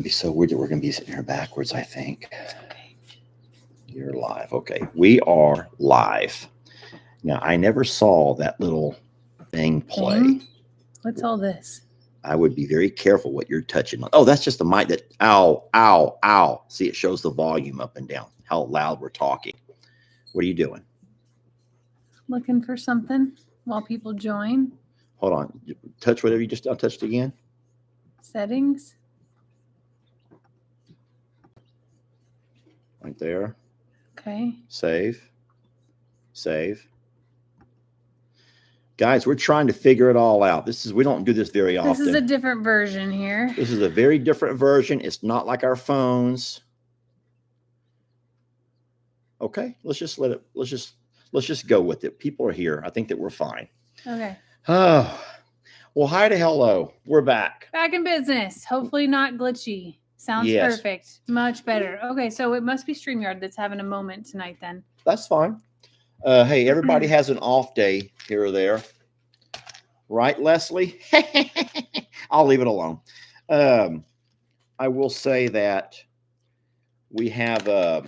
It'd be so weird that we're going to be sitting here backwards, I think. Okay. You're live. Okay. We are live. Now, I never saw that little thing play. What's all this? I would be very careful what you're touching on. Oh, that's just the mic that, ow, ow, ow. See, it shows the volume up and down, how loud we're talking. What are you doing? Looking for something while people join. Hold on. Touch whatever you just touched again. Settings. Right there. Okay. Save. Save. Guys, we're trying to figure it all out. We don't do this very often. This is a different version here. This is a very different version. It's not like our phones. Okay, let's just go with it. People are here. I think that we're fine. Okay. Oh, well, hi to hello. We're back. Back in business. Hopefully not glitchy. Sounds perfect. Much better. Okay, so it must be StreamYard that's having a moment tonight then. That's fine. Hey, everybody has an off day here or there. Right, Leslie? I'll leave it alone. I will say that we have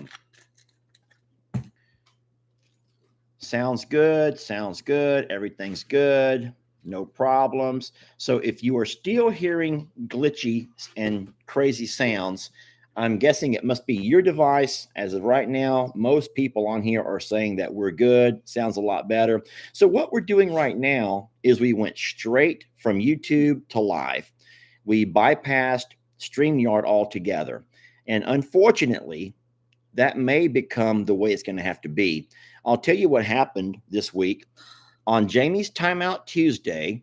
sounds good, everything's good, no problems. So if you are still hearing glitchy and crazy sounds, I'm guessing it must be your device. As of right now, most people on here are saying that we're good. Sounds a lot better. So what we're doing right now is we went straight from YouTube to live. We bypassed StreamYard altogether. And unfortunately, that may become the way it's going to have to be. I'll tell you what happened this week on Jamie's Timeout Tuesday,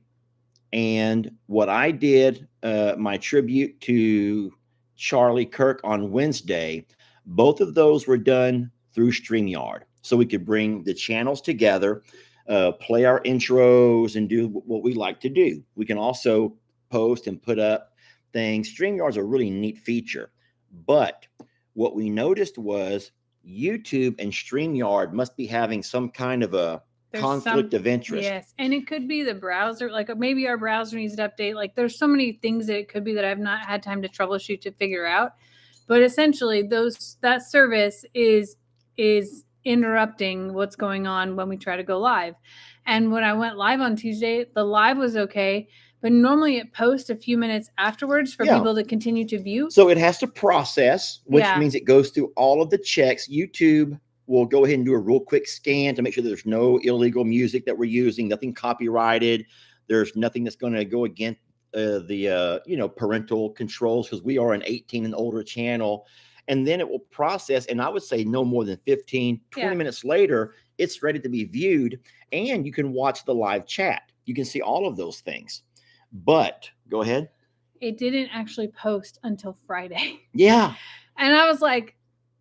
and what I did, my tribute to Charlie Kirk on Wednesday, both of those were done through StreamYard. So we could bring the channels together, play our intros, and do what we like to do. We can also post and put up things. StreamYard's a really neat feature. But what we noticed was YouTube and StreamYard must be having some kind of a conflict of interest. Yes, and it could be the browser. Like maybe our browser needs to update. Like there's so many things that it could be that I've not had time to troubleshoot to figure out. But essentially, that service is interrupting what's going on when we try to go live. And when I went live on Tuesday, the live was okay. But normally it posts a few minutes afterwards for people to continue to view. So it has to process, which means it goes through all of the checks. YouTube will go ahead and do a real quick scan to make sure there's no illegal music that we're using, nothing copyrighted. There's nothing that's going to go against the parental controls, because we are an 18 and older channel. And then it will process, and I would say no more than 15, 20 minutes later, it's ready to be viewed. And you can watch the live chat. You can see all of those things. But go ahead. It didn't actually post until Friday. Yeah. And I was like,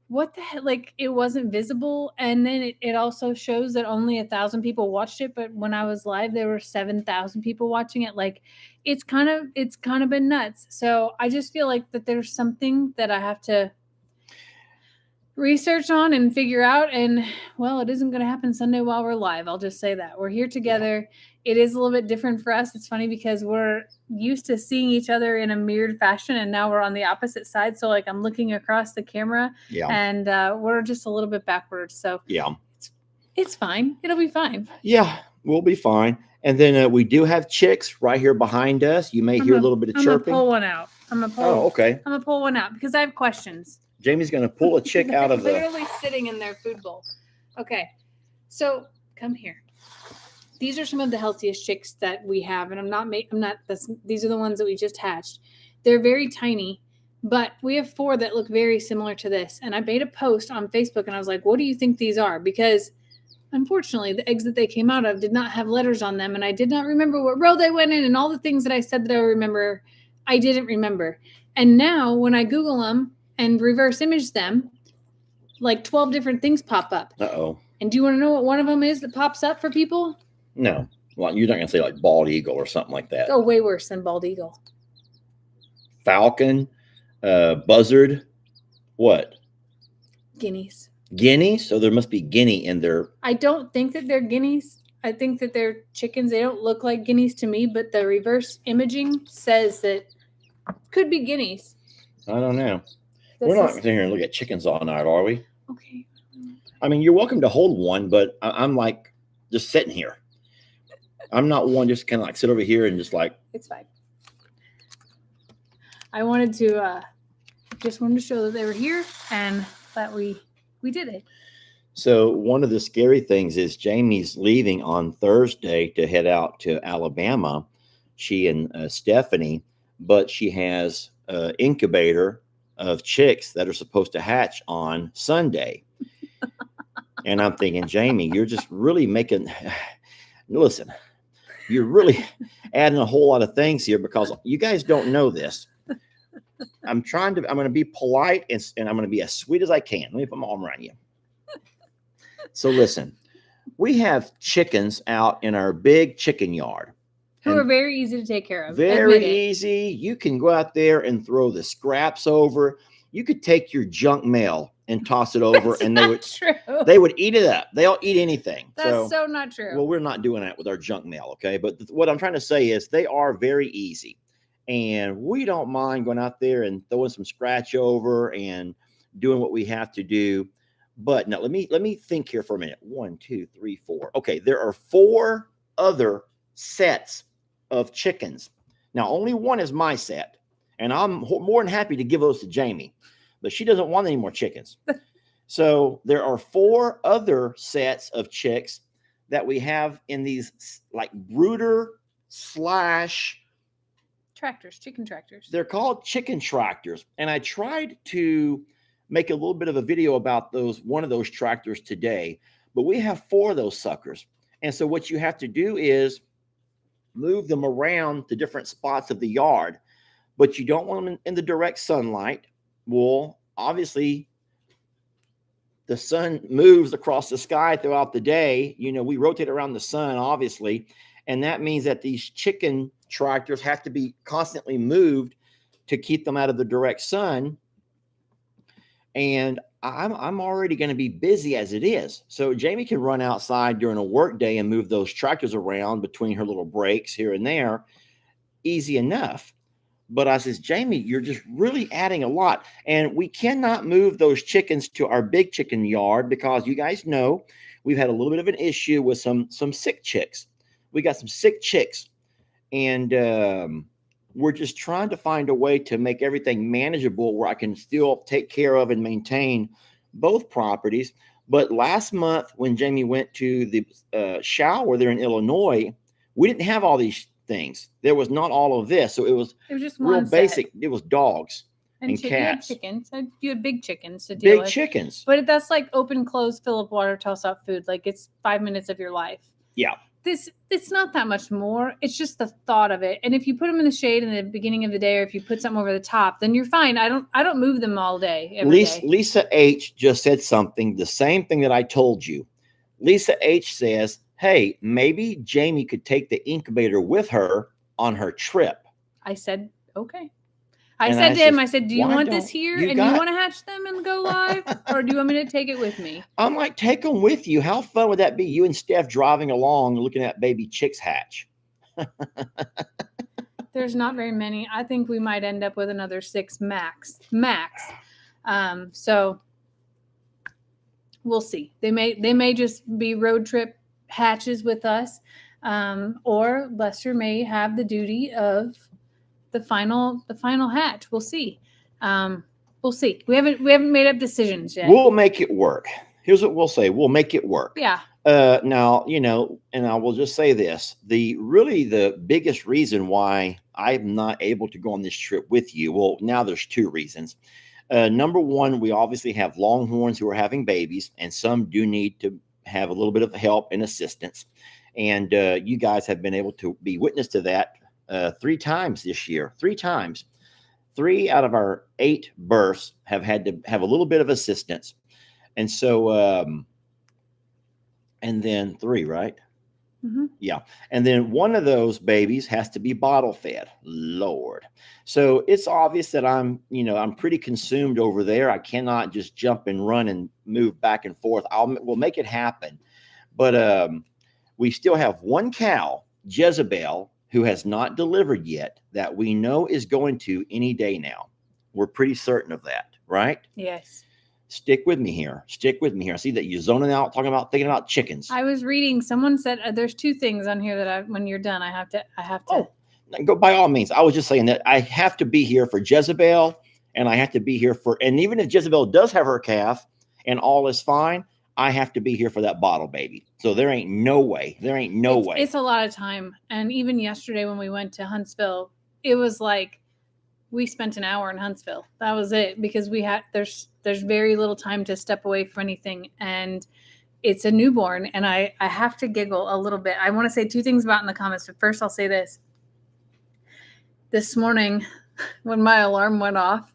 what the heck? Like it wasn't visible. And then it also shows that only 1,000 people watched it. But when I was live, there were 7,000 people watching it. Like it's kind of been nuts. So I just feel like that there's something that I have to research on and figure out. And well, it isn't going to happen Sunday while we're live. I'll just say that we're here together. It is a little bit different for us. It's funny because we're used to seeing each other in a mirrored fashion, and now we're on the opposite side. So like I'm looking across the camera, and we're just a little bit backwards. So it's fine. It'll be fine. Yeah, we'll be fine. And then we do have chicks right here behind us. You may hear a little bit of chirping. I'm gonna pull one out. I'm gonna pull one out because I have questions. Jamie's gonna pull a chick out of literally sitting in their food bowl. Okay, so come here. These are some of the healthiest chicks that we have, and these are the ones that we just hatched. They're very tiny, but we have 4 that look very similar to this. And I made a post on Facebook, and I was like, what do you think these are? Because unfortunately, the eggs that they came out of did not have letters on them, and I did not remember what row they went in, and all the things that I said that I remember, I didn't remember. And now when I Google them and reverse image them, like 12 different things pop up. Uh-oh. And do you want to know what one of them is that pops up for people? No. Well, you're not going to say like bald eagle or something like that. Oh, way worse than bald eagle. Falcon, buzzard, what? Guineas. Guineas? So there must be guinea in there. I don't think that they're guineas. I think that they're chickens. They don't look like guineas to me, but the reverse imaging says that could be guineas. I don't know. This We're not is sitting here and look at chickens all night, are we? okay. I mean, you're welcome to hold one, but I'm like just sitting here. I'm not one just kind of like sit over here and just like. It's fine. I wanted to just wanted to show that they were here and that we did it. So one of the scary things is Jamie's leaving on Thursday to head out to Alabama. She and Stephanie, but she has an incubator of chicks that are supposed to hatch on Sunday. And I'm thinking, Jamie, you're just really making. Listen, you're really adding a whole lot of things here because you guys don't know this. I'm going to be polite and I'm going to be as sweet as I can. Let me put my arm around you. So listen, we have chickens out in our big chicken yard. Who are very easy to take care of. Very easy. You can go out there and throw the scraps over. You could take your junk mail and toss it over, and they would eat it up. They'll eat anything. That's so not true. Well, we're not doing that with our junk mail, okay? But what I'm trying to say is they are very easy, and we don't mind going out there and throwing some scratch over and doing what we have to do. But now let me think here for a minute. 1, 2, 3, 4. Okay, there are 4 other sets of chickens. Now, only one is my set, and I'm more than happy to give those to Jamie, but she doesn't want any more chickens. So there are 4 other sets of chicks that we have in these like brooder / tractors, chicken tractors. They're called chicken tractors. And I tried to make a little bit of a video about one of those tractors today, but we have 4 of those suckers. And so what you have to do is move them around to different spots of the yard, but you don't want them in the direct sunlight. Well, obviously the sun moves across the sky throughout the day. You know, we rotate around the sun, obviously, and that means that these chicken tractors have to be constantly moved to keep them out of the direct sun. And I'm already going to be busy as it is. So Jamie can run outside during a work day and move those tractors around between her little breaks here and there. Easy enough. But I says, Jamie, you're just really adding a lot. And we cannot move those chickens to our big chicken yard because you guys know we've had a little bit of an issue with some sick chicks. We got some sick chicks. And we're just trying to find a way to make everything manageable where I can still take care of and maintain both properties. But last month when Jamie went to the shower there in Illinois, we didn't have all these things. There was not all of this. So it was just real basic. Set. It was dogs and cats. You had chickens. You had big chickens to deal with. Big chickens. But that's like open, close, fill up water, toss out food. Like it's 5 minutes of your life. Yeah. It's not that much more. It's just the thought of it. And if you put them in the shade in the beginning of the day, or if you put something over the top, then you're fine. I don't move them all day. Every day. Lisa H just said something, the same thing that I told you. Lisa H says, hey, maybe Jamie could take the incubator with her on her trip. I said, okay. I said to him, do you want this here and you want to hatch them and go live? Or do you want me to take it with me? I'm like, take them with you. How fun would that be? You and Steph driving along looking at baby chicks hatch. There's not very many. I think we might end up with another 6 max. So we'll see. They may just be road trip hatches with us. Or Lester may have the duty of the final hatch. We'll see. We'll see. We haven't made up decisions yet. We'll make it work. Here's what we'll say. We'll make it work. Yeah. Now, you know, and I will just say this, the biggest reason why I'm not able to go on this trip with you. Well, now there's 2 reasons. Number 1, we obviously have longhorns who are having babies, and some do need to have a little bit of help and assistance. And you guys have been able to be witness to that 3 times this year. 3 times. 3 out of our 8 births have had to have a little bit of assistance. And so, and then 3, right? Mm-hmm. Yeah. And then one of those babies has to be bottle fed. Lord. So it's obvious that I'm pretty consumed over there. I cannot just jump and run and move back and forth. We'll make it happen. But we still have 1 cow, Jezebel, who has not delivered yet, that we know is going to any day now. We're pretty certain of that, right? Yes. Stick with me here. Stick with me here. I see that you're zoning out, thinking about chickens. I was reading. Someone said there's 2 things on here that when you're done, I have to. Oh, go by all means. I was just saying that I have to be here for Jezebel, and I have to be here and even if Jezebel does have her calf and all is fine, I have to be here for that bottle baby. So there ain't no way. It's a lot of time. And even yesterday when we went to Huntsville, it was like we spent an hour in Huntsville. That was it, because there's very little time to step away from anything, and it's a newborn, and I have to giggle a little bit. I want to say 2 things about in the comments, but first I'll say this. This morning when my alarm went off,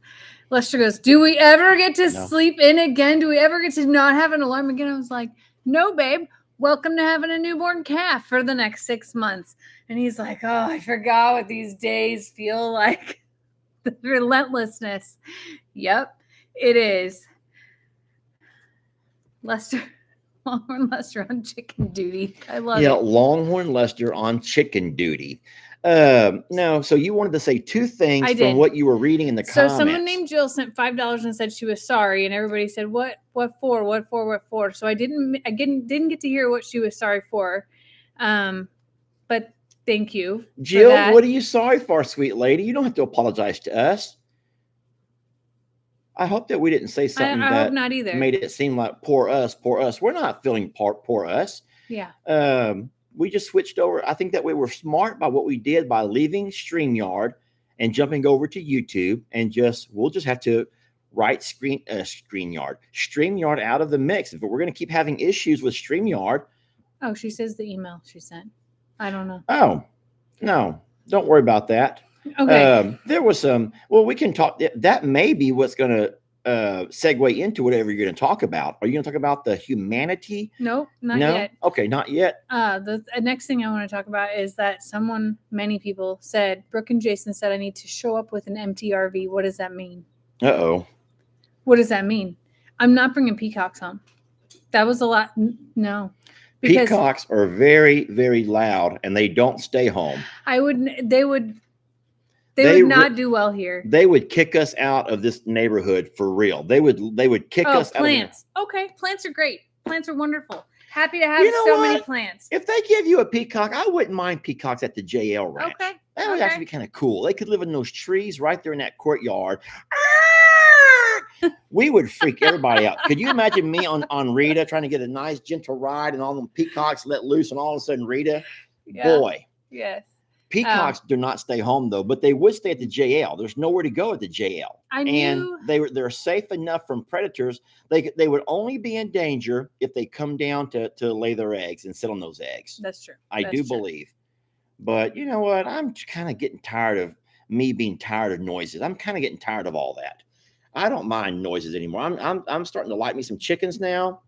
Lester goes, "Do we ever get to sleep in again? Do we ever get to not have an alarm again?" I was like, "No, babe. Welcome to having a newborn calf for the next 6 months." And he's like, "Oh, I forgot what these days feel like." The relentlessness. Yep, it is. Longhorn Lester on chicken duty. I love it. Yeah, Longhorn Lester on chicken duty. No, so you wanted to say 2 things from what you were reading in the comments. So someone named Jill sent $5 and said she was sorry, and everybody said, "What for? What for? What for?" So I didn't get to hear what she was sorry for. But thank you, Jill. What are you sorry for, sweet lady? You don't have to apologize to us. I hope that we didn't say something I that hope not either. Made it seem like poor us. We're not feeling poor us. Yeah. We just switched over. I think that we were smart by what we did by leaving StreamYard and jumping over to YouTube, and we'll just have to write StreamYard out of the mix. If we're going to keep having issues with StreamYard. Oh, she says the email she sent. I don't know. Oh, no, don't worry about that. Okay. There was some. Well, we can talk. That may be what's going to segue into whatever you're going to talk about. Are you going to talk about the humanity? Nope, not yet. Okay, not yet. The next thing I want to talk about is that many people said, Brooke and Jason said, I need to show up with an empty RV. What does that mean? Uh-oh. What does that mean? I'm not bringing peacocks home. That was a lot. No. Peacocks are very, very loud, and they don't stay home. They would not do well here. They would kick us out of this neighborhood for real. They would kick us out. Plants. Okay, plants are great. Plants are wonderful. Happy to have many plants. If they give you a peacock, I wouldn't mind peacocks at the JL ranch. Okay. That would actually be kind of cool. They could live in those trees right there in that courtyard. We would freak everybody out. Could you imagine me on Rita trying to get a nice gentle ride and all them peacocks let loose, and all of a sudden Rita, boy. Yes. Peacocks do not stay home though, but they would stay at the JL. There's nowhere to go at the JL. And they're safe enough from predators. They would only be in danger if they come down to lay their eggs and sit on those eggs. That's true. I do believe. But you know what? I'm kind of getting tired of me being tired of noises. I'm kind of getting tired of all that. I don't mind noises anymore. I'm starting to like me some chickens now.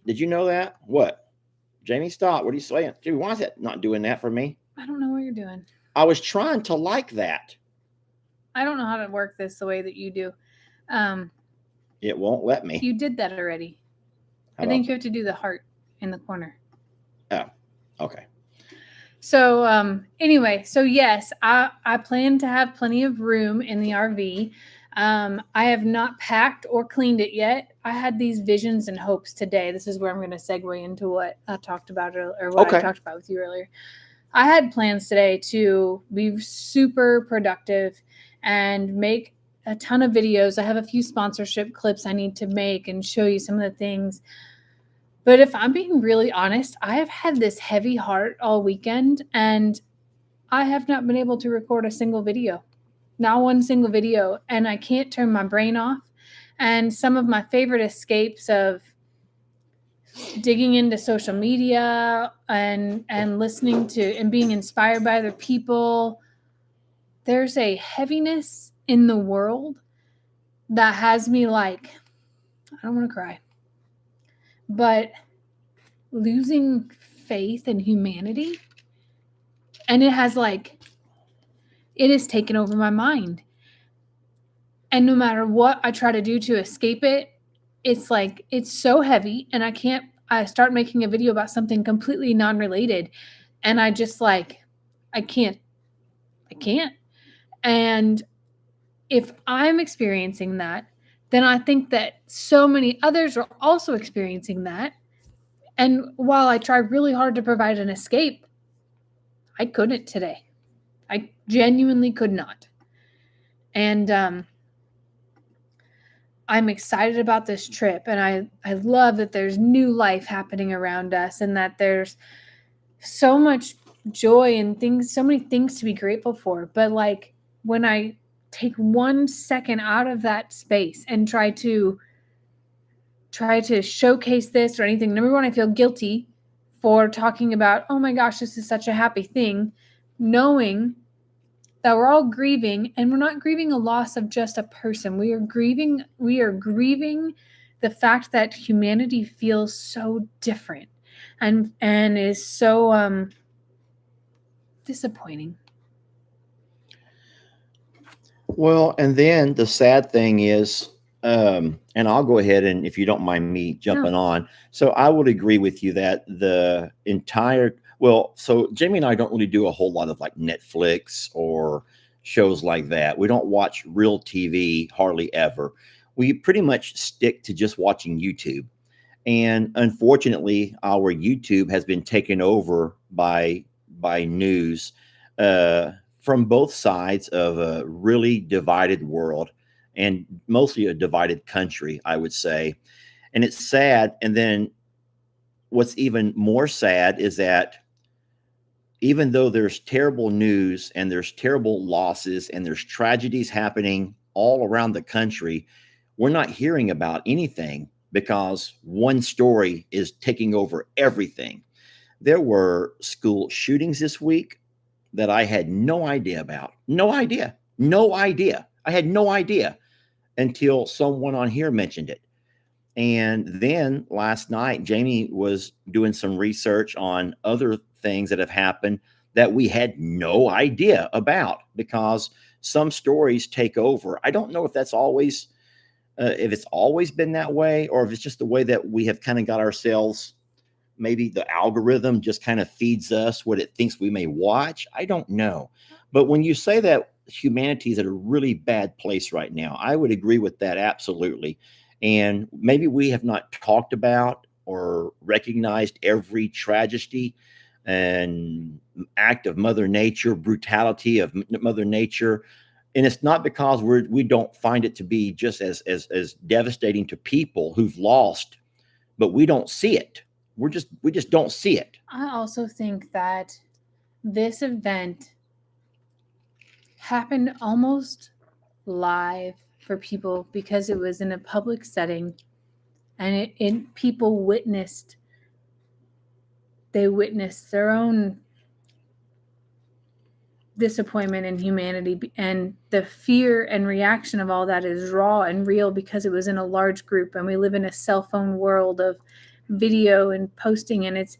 Did you know that? What? Jamie, stop. What are you saying? Jamie, why is that not doing that for me? I don't know what you're doing. I was trying to like that. I don't know how to work this the way that you do. It won't let me. You did that already. I think you have to do the heart in the corner. Oh, okay. So anyway, so yes, I plan to have plenty of room in the RV. I have not packed or cleaned it yet. I had these visions and hopes today. This is where I'm going to segue into what I talked about I talked about with you earlier. I had plans today to be super productive and make a ton of videos. I have a few sponsorship clips I need to make and show you some of the things. But if I'm being really honest, I have had this heavy heart all weekend, and I have not been able to record a single video. Not one single video. And I can't turn my brain off. And some of my favorite escapes of digging into social media and listening to and being inspired by other people, there's a heaviness in the world that has me like, I don't want to cry, but losing faith in humanity. And it has taken over my mind. And no matter what I try to do to escape it, it's so heavy, and I start making a video about something completely non-related, and I just I can't. And if I'm experiencing that, then I think that so many others are also experiencing that. And while I try really hard to provide an escape, I couldn't today. I genuinely could not. And I'm excited about this trip, and I love that there's new life happening around us, and that there's so much joy and things, so many things to be grateful for. But like when I take 1 second out of that space and try to showcase this or anything, number one, I feel guilty for talking about, oh my gosh, this is such a happy thing, knowing that we're all grieving, and we're not grieving a loss of just a person. We are grieving the fact that humanity feels so different and is so disappointing. Well, and then the sad thing is, and I'll go ahead and if you don't mind me jumping on. So I would agree with you that the entire, well, so Jamie and I don't really do a whole lot of like Netflix or shows like that. We don't watch real TV hardly ever. We pretty much stick to just watching YouTube. And unfortunately, our YouTube has been taken over by news from both sides of a really divided world and mostly a divided country, I would say. And it's sad. And then what's even more sad is that even though there's terrible news and there's terrible losses and there's tragedies happening all around the country, we're not hearing about anything because one story is taking over everything. There were school shootings this week that I had no idea about. No idea. No idea. I had no idea until someone on here mentioned it. And then last night, Jamie was doing some research on other things that have happened that we had no idea about because some stories take over. I don't know if it's always been that way or if it's just the way that we have kind of got ourselves. Maybe the algorithm just kind of feeds us what it thinks we may watch. I don't know. But when you say that humanity is at a really bad place right now, I would agree with that absolutely. And maybe we have not talked about or recognized every tragedy and act of Mother Nature, brutality of Mother Nature. And it's not because we don't find it to be just as devastating to people who've lost, but we don't see it. We just don't see it. I also think that this event happened almost live for people because it was in a public setting, and people witnessed their own disappointment in humanity, and the fear and reaction of all that is raw and real because it was in a large group, and we live in a cell phone world of video and posting, and it's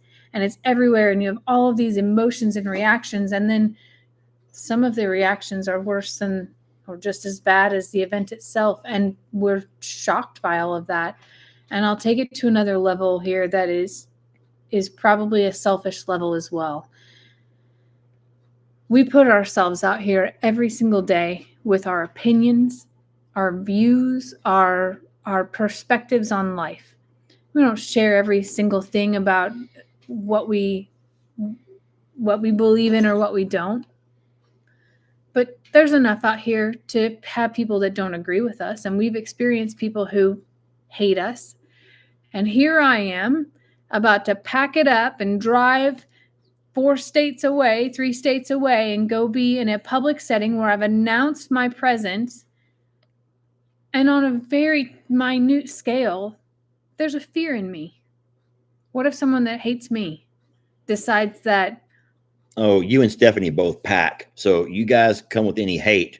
everywhere, and you have all of these emotions and reactions, and then some of the reactions are worse than or just as bad as the event itself, and we're shocked by all of that. And I'll take it to another level here that is probably a selfish level as well. We put ourselves out here every single day with our opinions, our views, our perspectives on life. We don't share every single thing about what we believe in or what we don't. But there's enough out here to have people that don't agree with us, and we've experienced people who hate us. And here I am about to pack it up and drive 3 states away, and go be in a public setting where I've announced my presence. And on a very minute scale, there's a fear in me. What if someone that hates me decides that? Oh, you and Stephanie both pack. So you guys come with any hate,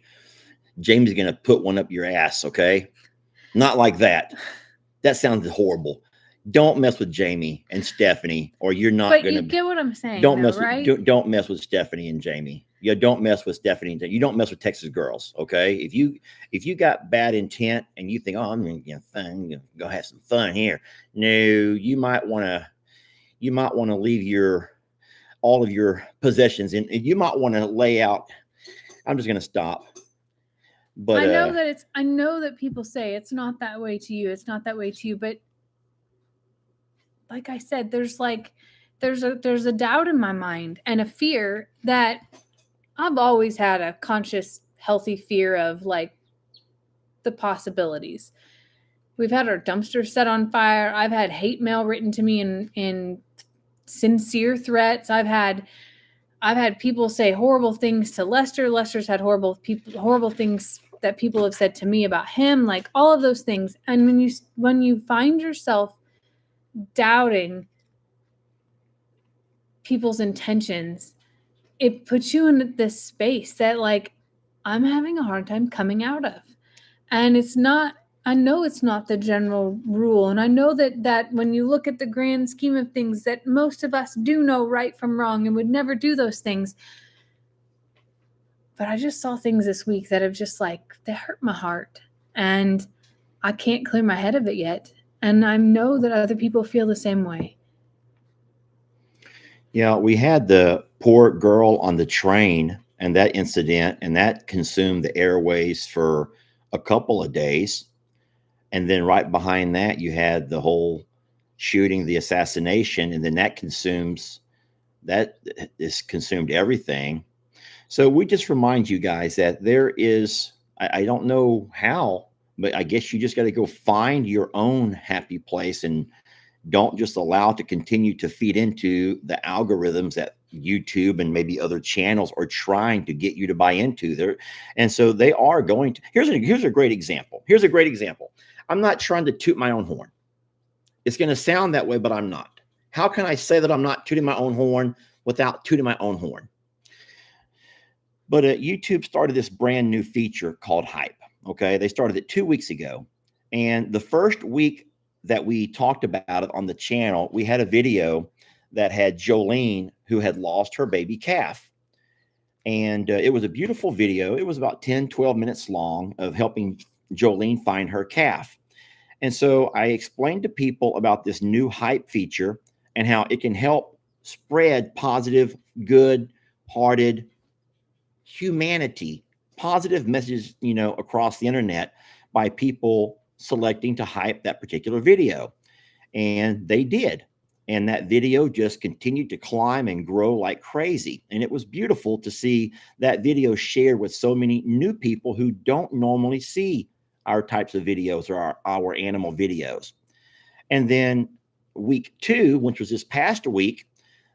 Jamie's going to put one up your ass, okay? Not like that. That sounds horrible. Don't mess with Jamie and Stephanie, or you're not going to. But you get what I'm saying, Don't though, mess right? with don't mess with Stephanie and Jamie. Yeah, don't mess with Stephanie and you don't mess with Texas girls, okay? If you got bad intent and you think, oh, I'm going to go have some fun here. No, you might want to leave all of your possessions and you might want to lay out. I'm just going to stop. But I know that people say it's not that way to you. It's not that way to you. But like I said, there's a doubt in my mind and a fear that I've always had a conscious, healthy fear of, like, the possibilities. We've had our dumpster set on fire. I've had hate mail written to me in sincere threats. I've had people say horrible things to Lester. Lester's had horrible things that people have said to me about him, like all of those things. And when you find yourself doubting people's intentions, it puts you in this space that, like, I'm having a hard time coming out of. And I know it's not the general rule. And I know that when you look at the grand scheme of things, that most of us do know right from wrong and would never do those things. But I just saw things this week that have just, like, they hurt my heart. And I can't clear my head of it yet. And I know that other people feel the same way. Yeah, we had the poor girl on the train and that incident, and that consumed the airways for a couple of days. And then right behind that, you had the whole shooting, the assassination, and then that is consumed everything. So we just remind you guys that there is, I don't know how, but I guess you just got to go find your own happy place and don't just allow it to continue to feed into the algorithms that YouTube and maybe other channels are trying to get you to buy into there. And so they are going to, here's a great example. Here's a great example. I'm not trying to toot my own horn. It's going to sound that way, but I'm not. How can I say that I'm not tooting my own horn without tooting my own horn? But YouTube started this brand new feature called Hype. Okay. They started it 2 weeks ago. And the first week that we talked about it on the channel, we had a video that had Jolene, who had lost her baby calf. And it was a beautiful video. It was about 10, 12 minutes long of helping Jolene find her calf. And so I explained to people about this new Hype feature and how it can help spread positive, good-hearted humanity, positive messages, across the internet by people selecting to hype that particular video. And they did. And that video just continued to climb and grow like crazy. And it was beautiful to see that video shared with so many new people who don't normally see our types of videos or our animal videos. And then week 2, which was this past week,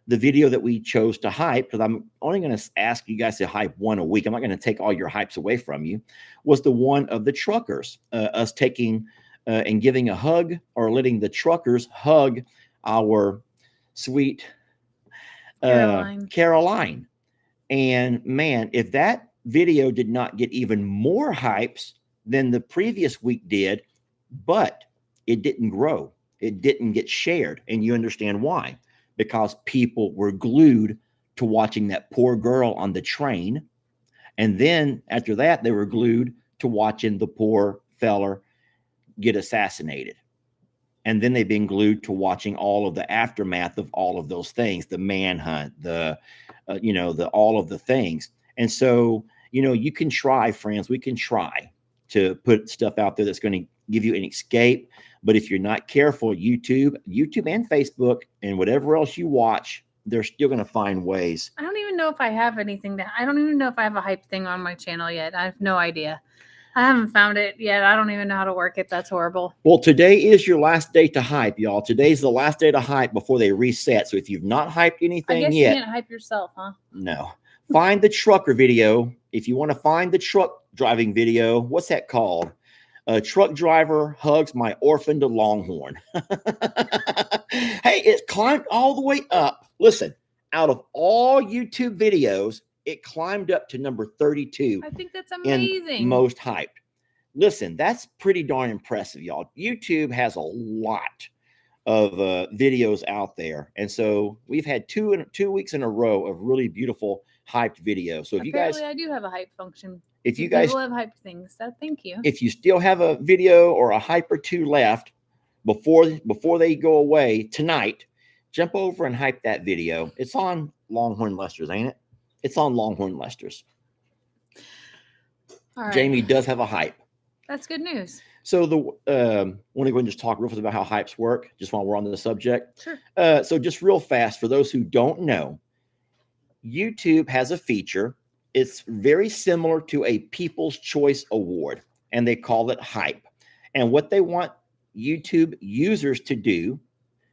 the video that we chose to hype, because I'm only going to ask you guys to hype one a week, I'm not going to take all your hypes away from you, was the one of the truckers, us taking and giving a hug, or letting the truckers hug our sweet Caroline. And man, if that video did not get even more hypes than the previous week did, but it didn't grow, it didn't get shared. And you understand why. Because people were glued to watching that poor girl on the train. And then after that, they were glued to watching the poor feller get assassinated. And then they've been glued to watching all of the aftermath of all of those things, the manhunt, all of the things. And so, you can try, friends, we can try to put stuff out there that's going to give you an escape. But if you're not careful, YouTube and Facebook and whatever else you watch, they're still going to find ways. I don't even know if I have anything I don't even know if I have a hype thing on my channel yet. I have no idea. I haven't found it yet. I don't even know how to work it. That's horrible. Well, today is your last day to hype, y'all. Today's the last day to hype before they reset. So if you've not hyped anything yet. I guess you can't hype yourself, huh? No. Find the trucker video. If you want to find the truck driving video, what's that called? A truck driver hugs my orphaned longhorn. Hey, it climbed all the way up. Listen, out of all YouTube videos, it climbed up to number 32. I think that's amazing. Most hyped. Listen, that's pretty darn impressive, y'all. YouTube has a lot of videos out there. And so we've had 2 weeks in a row of really beautiful hyped videos. So if apparently I do have a hype function. If you guys have hype things, so thank you. If you still have a video or a hype or 2 left before they go away tonight, jump over and hype that video. It's on Longhorn Lester's, ain't it? It's on Longhorn Lester's. All right. Jamie does have a hype. That's good news. So the want to go and just talk real fast about how hypes work, just while we're on the subject. Sure. So just real fast, for those who don't know, YouTube has a feature. It's very similar to a People's Choice Award, and they call it hype. And what they want YouTube users to do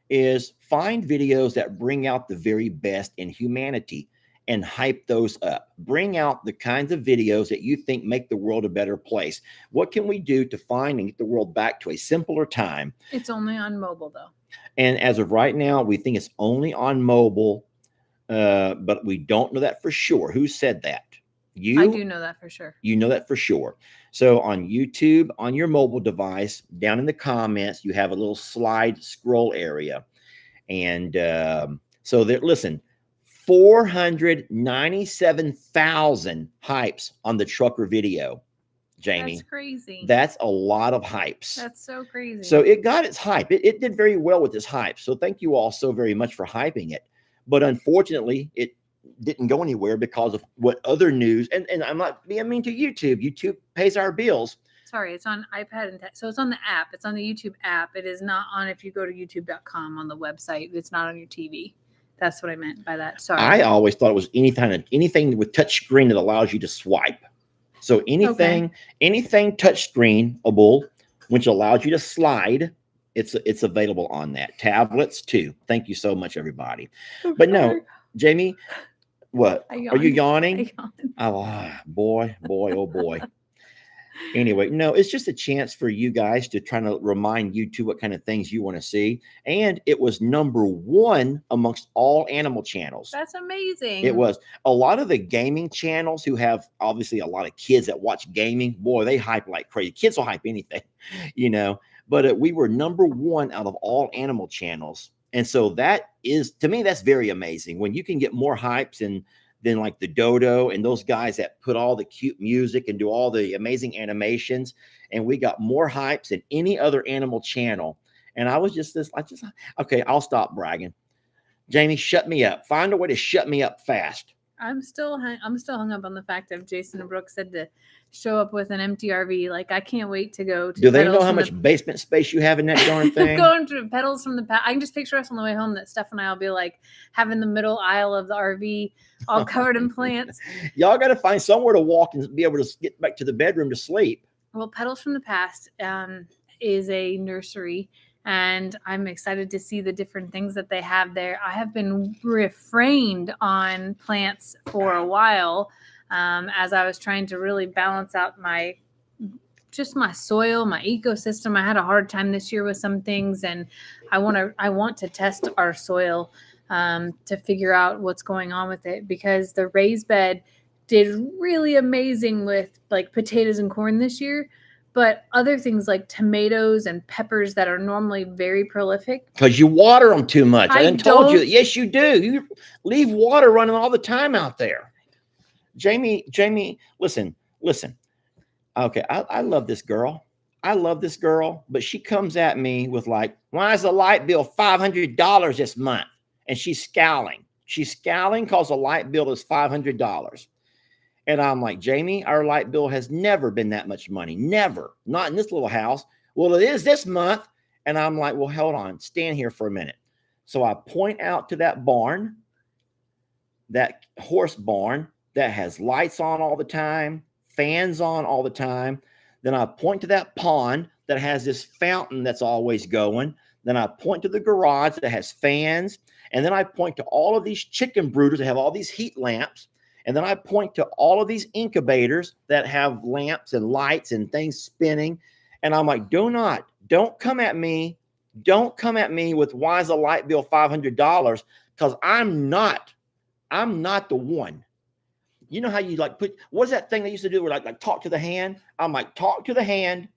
is find videos that bring out the very best in humanity and hype those up. Bring out the kinds of videos that you think make the world a better place. What can we do to find and get the world back to a simpler time? It's only on mobile, though. And as of right now, we think it's only on mobile, but we don't know that for sure. Who said that? You? I do know that for sure. You know that for sure. So on YouTube, on your mobile device, down in the comments, you have a little slide scroll area. And so there, listen, 497,000 hypes on the trucker video, Jamie. That's crazy. That's a lot of hypes. That's so crazy. So it got its hype. It did very well with this hype. So thank you all so very much for hyping it. But unfortunately, it didn't go anywhere because of what other news. And I'm not being mean to YouTube. YouTube pays our bills. Sorry, it's on iPad and so it's on the app. It's on the YouTube app. It is not on if you go to youtube.com on the website. It's not on your TV. That's what I meant by that. Sorry. I always thought it was anything with touch screen that allows you to swipe. So anything touch screenable, which allows you to slide, it's available on that. Tablets too. Thank you so much, everybody. But no, Jamie, what? Are you yawning? Oh boy, oh boy. Anyway, no, it's just a chance for you guys to try to remind YouTube what kind of things you want to see. And it was #1 amongst all animal channels. That's amazing. It was. A lot of the gaming channels who have obviously a lot of kids that watch gaming, boy, they hype like crazy. Kids will hype anything, you know. But we were #1 out of all animal channels. And so that is, to me, that's very amazing. When you can get more hypes than like the Dodo and those guys that put all the cute music and do all the amazing animations. And we got more hypes than any other animal channel. And I was okay, I'll stop bragging. Jamie, shut me up. Find a way to shut me up fast. I'm still hung up on the fact of Jason and Brooke said to show up with an empty RV. Like, I can't wait to go to. Do they know how much basement space you have in that darn thing? Going to pedals from the past. I can just picture us on the way home that Steph and I will be like having the middle aisle of the RV all covered in plants. Y'all got to find somewhere to walk and be able to get back to the bedroom to sleep. Well, Pedals from the Past is a nursery, and I'm excited to see the different things that they have there. I have been refrained on plants for a while as I was trying to really balance out my soil, my ecosystem. I had a hard time this year with some things, and I want to test our soil to figure out what's going on with it, because the raised bed did really amazing with like potatoes and corn this year. But other things like tomatoes and peppers that are normally very prolific. Because you water them too much. I told you that. Yes, you do. You leave water running all the time out there. Jamie, listen. Okay, I love this girl. But she comes at me with like, why is the light bill $500 this month? And she's scowling. She's scowling because the light bill is $500. And I'm like, Jamie, our light bill has never been that much money. Never. Not in this little house. Well, it is this month. And I'm like, well, hold on. Stand here for a minute. So I point out to that barn, that horse barn that has lights on all the time, fans on all the time. Then I point to that pond that has this fountain that's always going. Then I point to the garage that has fans. And then I point to all of these chicken brooders that have all these heat lamps. And then I point to all of these incubators that have lamps and lights and things spinning. And I'm like, don't come at me. Don't come at me with why is a light bill $500? Because I'm not the one. You know how you like what's that thing they used to do where like talk to the hand? I'm like, talk to the hand.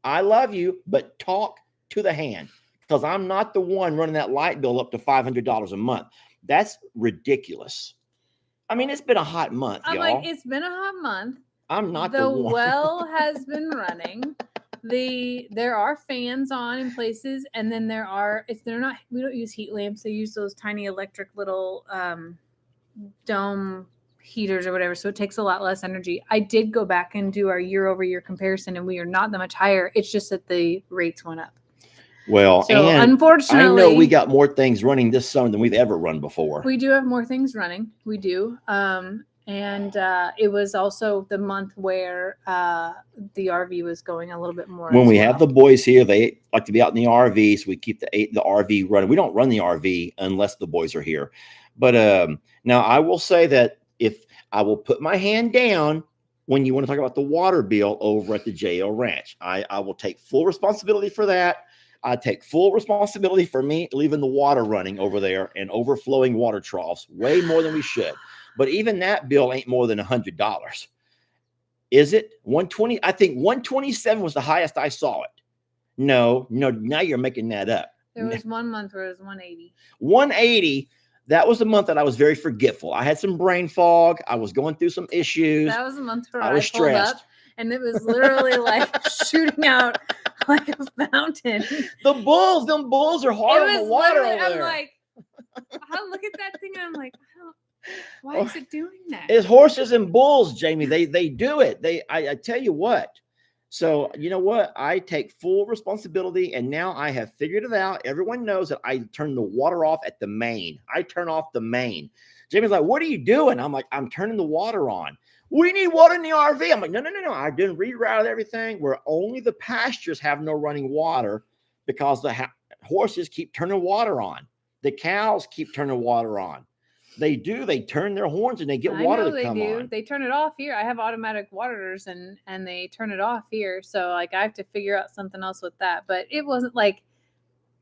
I love you, but talk to the hand. Because I'm not the one running that light bill up to $500 a month. That's ridiculous. I mean, it's been a hot month, y'all. Like, it's been a hot month. I'm not the one. The well has been running. There are fans on in places, and then we don't use heat lamps. They use those tiny electric little dome heaters or whatever, so it takes a lot less energy. I did go back and do our year-over-year comparison, and we are not that much higher. It's just that the rates went up. Well, So and unfortunately, I know we got more things running this summer than we've ever run before. we do have more things running. We do. And it was also the month where the RV was going a little bit more. When as we well. have the boys here, they like to be out in the RV, so we keep the RV running. We don't run the RV unless the boys are here. But now I will say that if I will put my hand down when you want to talk about the water bill over at the JL Ranch, I will take full responsibility for that. I take full responsibility for me leaving the water running over there and overflowing water troughs way more than we should. But even that bill ain't more than $100. Is it 120? I think 127 was the highest I saw it. No, now you're making that up. There was one month where it was 180. 180. That was the month that I was very forgetful. I had some brain fog. I was going through some issues. That was the month where I was pulled stressed. up, and it was literally like shooting out like a fountain. Them bulls are hard on the water over I'm there. like, I look at that thing and I'm like, why is it doing that? It's horses and bulls, Jamie. They do it. I tell you what. So you know what? I take full responsibility, and now I have figured it out. Everyone knows that I turn the water off at the main. I turn off the main. Jamie's like, "What are you doing?" I'm like, "I'm turning the water on." We need water in the RV. I'm like, no. I didn't reroute everything where only the pastures have no running water because the horses keep turning water on. The cows keep turning water on. They do. They turn their horns and they get water to come on. They turn it off here. I have automatic waterers and they turn it off here. So like I have to figure out something else with that. But it wasn't like.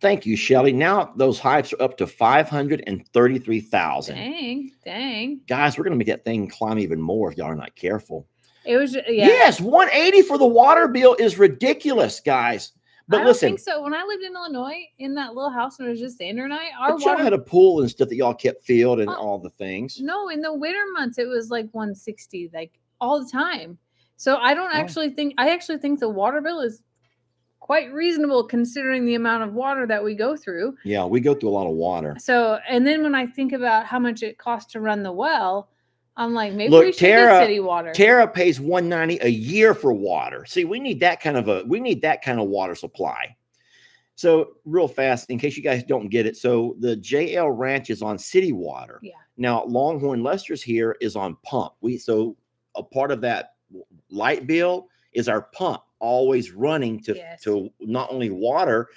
Thank you, Shelly. Now those hypes are up to 533,000. Dang. Guys, we're going to make that thing climb even more if y'all are not careful. It was, yeah. Yes, 180 for the water bill is ridiculous, guys. But I listen. don't think so. When I lived in Illinois, in that little house, and it was just Xander and I, y'all had a pool and stuff that y'all kept filled and all the things. No, in the winter months, it was like 160, like all the time. So I actually think the water bill is quite reasonable considering the amount of water that we go through. Yeah, we go through a lot of water. So, and then when I think about how much it costs to run the well, I'm like, maybe we should get city water. Tara pays $190 a year for water. See, we need that kind of water supply. So real fast, in case you guys don't get it. So the JL Ranch is on city water. Yeah. Now Longhorn Lester's here is on pump. So a part of that light bill is our pump always running to not only water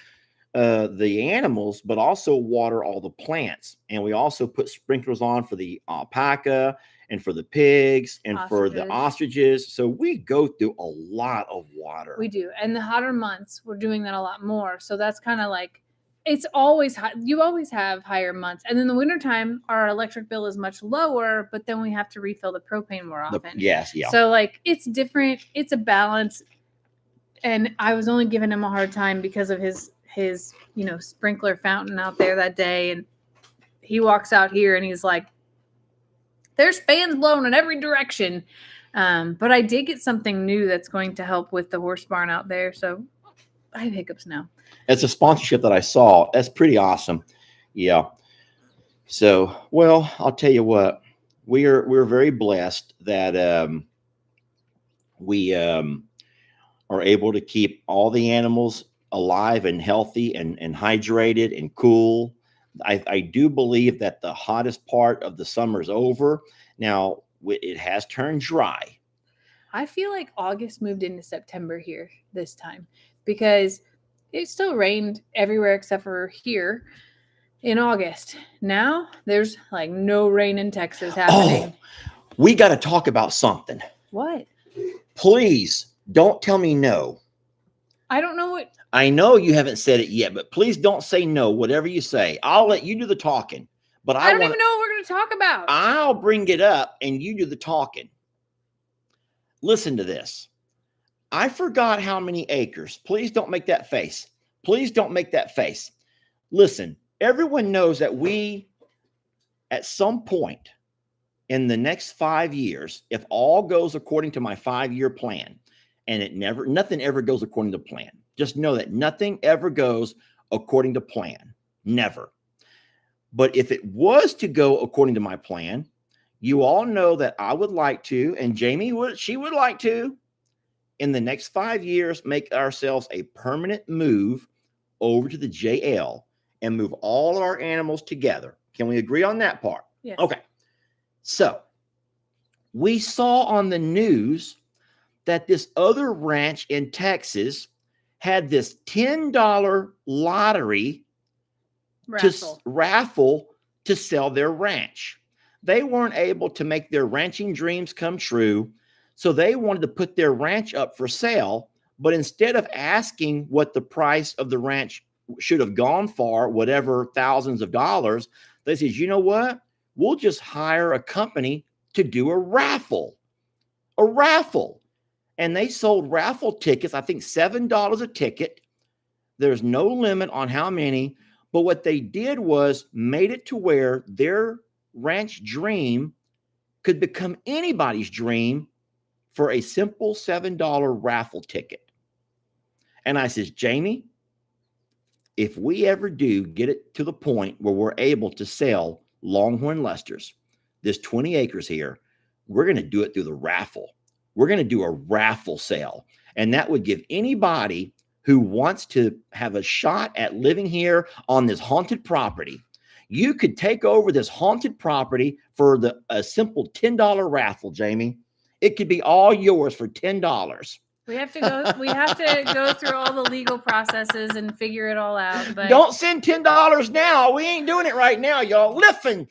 the animals, but also water all the plants. And we also put sprinklers on for the alpaca and for the pigs and for the ostriches. So we go through a lot of water. We do. And the hotter months, we're doing that a lot more. So that's kind of like, it's always hot. You always have higher months. And in the wintertime, our electric bill is much lower, but then we have to refill the propane more often. Yeah. So like, it's different. It's a balance. And I was only giving him a hard time because of his sprinkler fountain out there that day. And he walks out here and he's like, there's fans blowing in every direction. But I did get something new that's going to help with the horse barn out there. So I have hiccups now. It's a sponsorship that I saw. That's pretty awesome. Yeah. So, well, I'll tell you what, we're very blessed that we are able to keep all the animals alive and healthy and hydrated and cool. I do believe that the hottest part of the summer is over. Now it has turned dry. I feel like August moved into September here this time because it still rained everywhere except for here in August. Now there's like no rain in Texas happening. Oh, we got to talk about something. What? Please don't tell me no. I don't know what. I know you haven't said it yet, but please don't say no, whatever you say. I'll let you do the talking. But I don't even know what we're going to talk about. I'll bring it up and you do the talking. Listen to this. I forgot how many acres. Please don't make that face. Please don't make that face. Listen, everyone knows that we, at some point in the next 5 years, if all goes according to my 5-year plan, and nothing ever goes according to plan. Just know that nothing ever goes according to plan. Never. But if it was to go according to my plan, You all know that I would like to, and Jamie would like to, in the next 5 years, make ourselves a permanent move over to the JL and move all our animals together. Can we agree on that part? Yes. Okay. So we saw on the news that this other ranch in Texas had this $10 lottery raffle to sell their ranch. They weren't able to make their ranching dreams come true, so they wanted to put their ranch up for sale, but instead of asking what the price of the ranch should have gone for, whatever thousands of dollars, they said, you know what? We'll just hire a company to do a raffle. A raffle. And they sold raffle tickets, I think $7 a ticket. There's no limit on how many. But what they did was made it to where their ranch dream could become anybody's dream for a simple $7 raffle ticket. And I says, Jamie, if we ever do get it to the point where we're able to sell Longhorn Leicesters, this 20 acres here, we're going to do it through the raffle. We're going to do a raffle sale. And that would give anybody who wants to have a shot at living here on this haunted property, you could take over this haunted property for a simple $10 raffle, Jamie. It could be all yours for $10. We have to go through all the legal processes and figure it all out. But don't send $10 now. We ain't doing it right now, y'all. Listen,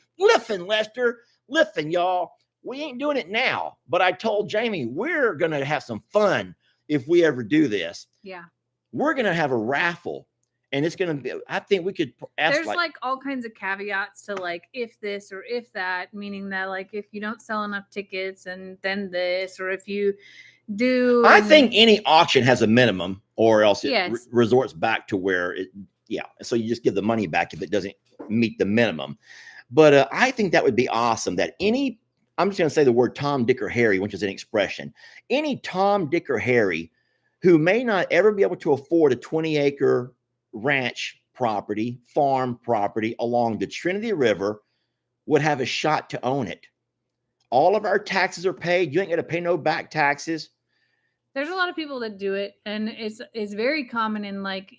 Lester. Listen, y'all. We ain't doing it now. But I told Jamie, we're going to have some fun if we ever do this. Yeah. We're going to have a raffle. And it's going to be, I think we could ask. There's like all kinds of caveats to like if this or if that, meaning that like if you don't sell enough tickets and then this, or if you do. I think any auction has a minimum, or else it Yes. resorts back to where it, yeah. So you just give the money back if it doesn't meet the minimum. But I think that would be awesome that I'm just going to say the word Tom, Dick, or Harry, which is an expression. Any Tom, Dick, or Harry who may not ever be able to afford a 20-acre ranch property, farm property along the Trinity River would have a shot to own it. All of our taxes are paid. You ain't going to pay no back taxes. There's a lot of people that do it, and it's very common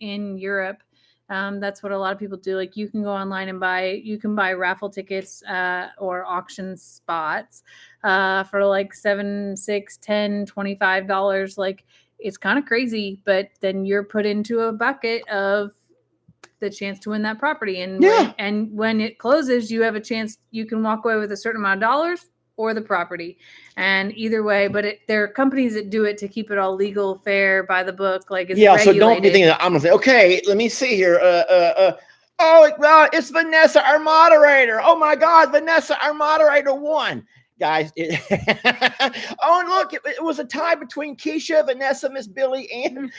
in Europe. That's what a lot of people do. Like you can go online and buy raffle tickets or auction spots for like $7, $6, $10, $25. Like it's kind of crazy, but then you're put into a bucket of the chance to win that property. And when it closes, you have a chance, you can walk away with a certain amount of dollars or the property. And either way, but there are companies that do it to keep it all legal, fair, by the book. Like it's regulated. So don't be thinking that I'm going to say, okay, let me see here. It's Vanessa, our moderator. Oh my God, Vanessa, our moderator won. Guys, oh, and look, it was a tie between Keisha, Vanessa, Miss Billy, and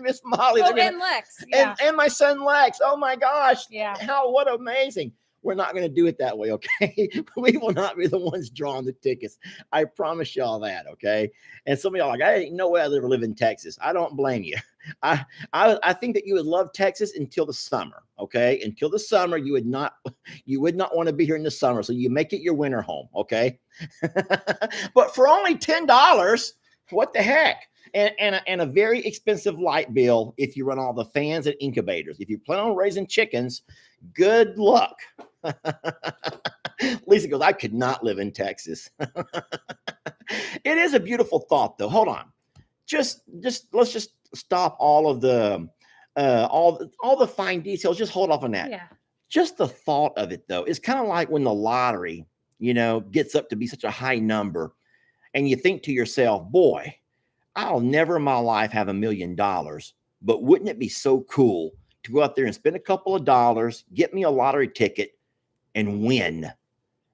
Miss Molly. And Lex. Yeah. And my son Lex. Oh my gosh. Yeah. What amazing. We're not going to do it that way, okay? We will not be the ones drawing the tickets. I promise y'all that, okay? And some of y'all are like, I ain't no way I'd ever live in Texas. I don't blame you. I think that you would love Texas until the summer, okay? Until the summer, you would not want to be here in the summer, so you make it your winter home, okay? But for only $10, what the heck? And a very expensive light bill if you run all the fans and incubators. If you plan on raising chickens, good luck. Lisa goes, I could not live in Texas. It is a beautiful thought, though. Hold on. Just let's just stop all of the all the fine details. Just hold off on that. Yeah. Just the thought of it, though, it's kind of like when the lottery, gets up to be such a high number, and you think to yourself, boy, I'll never in my life have $1 million, but wouldn't it be so cool to go out there and spend a couple of dollars, get me a lottery ticket, and win?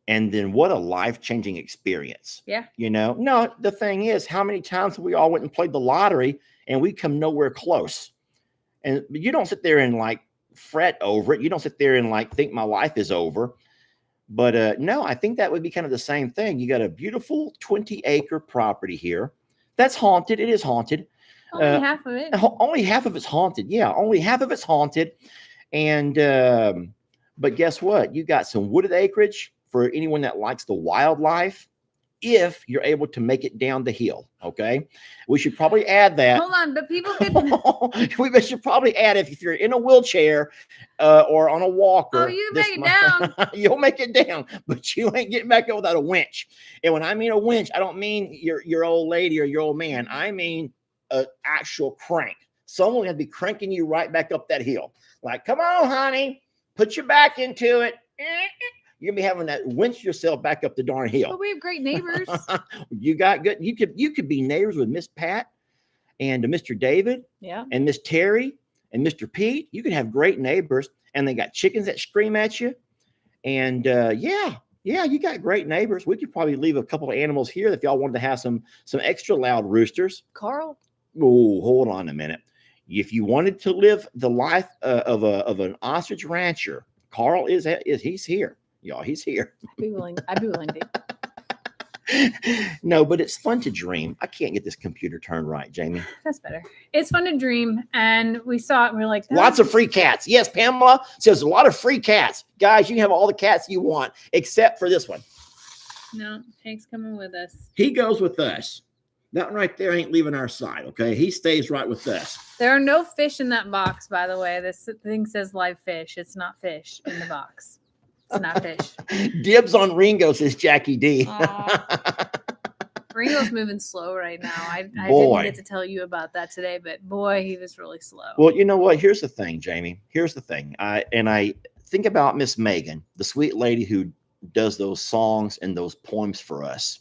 And then what a life-changing experience. Yeah. No, the thing is, how many times we all went and played the lottery and we come nowhere close? And you don't sit there and like fret over it. You don't sit there and like think my life is over. But no, I think that would be kind of the same thing. You got a beautiful 20-acre property here. That's haunted. It is haunted. Only half of it. Only half of it's haunted. Yeah, only half of it's haunted. And but guess what? You got some wooded acreage for anyone that likes the wildlife, if you're able to make it down the hill. Okay, we should probably add that. Hold on, but people could. We should probably add if you're in a wheelchair or on a walker. Oh, you make it down. You'll make it down, but you ain't getting back up without a winch. And when I mean a winch, I don't mean your old lady or your old man. I mean an actual crank. Someone has to be cranking you right back up that hill. Like, come on, honey, put your back into it. You're gonna be having that winch yourself back up the darn hill. But we have great neighbors. You got good. You could be neighbors with Miss Pat and Mr. David, and Miss Terry and Mr. Pete. You could have great neighbors, and they got chickens that scream at you. And yeah, you got great neighbors. We could probably leave a couple of animals here if y'all wanted to have some extra loud roosters. Carl. Oh, hold on a minute. If you wanted to live the life of an ostrich rancher, Carl is he's here. Y'all, he's here. I'd be willing to. No, but it's fun to dream. I can't get this computer turned right, Jamie. That's better. It's fun to dream, and we saw it, and we we're like, lots of free cats. Yes, Pamela says a lot of free cats. Guys, you can have all the cats you want, except for this one. No, Hank's coming with us. He goes with us. That one right there ain't leaving our side, okay? He stays right with us. There are no fish in that box, by the way. This thing says live fish. It's not fish in the box. It's not fish. Dibs on Ringo, says Jackie D. Ringo's moving slow right now. I didn't get to tell you about that today, but boy, he was really slow. Well, you know what? Here's the thing, Jamie. Here's the thing. I think about Miss Megan, the sweet lady who does those songs and those poems for us.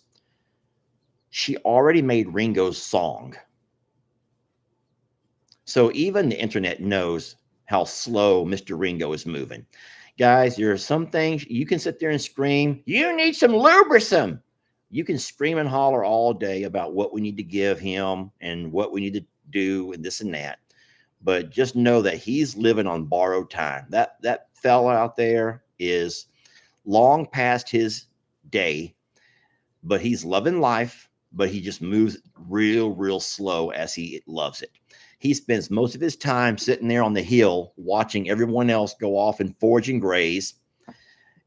She already made Ringo's song. So even the internet knows how slow Mr. Ringo is moving. Guys, there are some things you can sit there and scream, you need some lubricum. You can scream and holler all day about what we need to give him and what we need to do and this and that. But just know that he's living on borrowed time. That fella out there is long past his day, but he's loving life, but he just moves real slow as he loves it. He spends most of his time sitting there on the hill watching everyone else go off and forage and graze.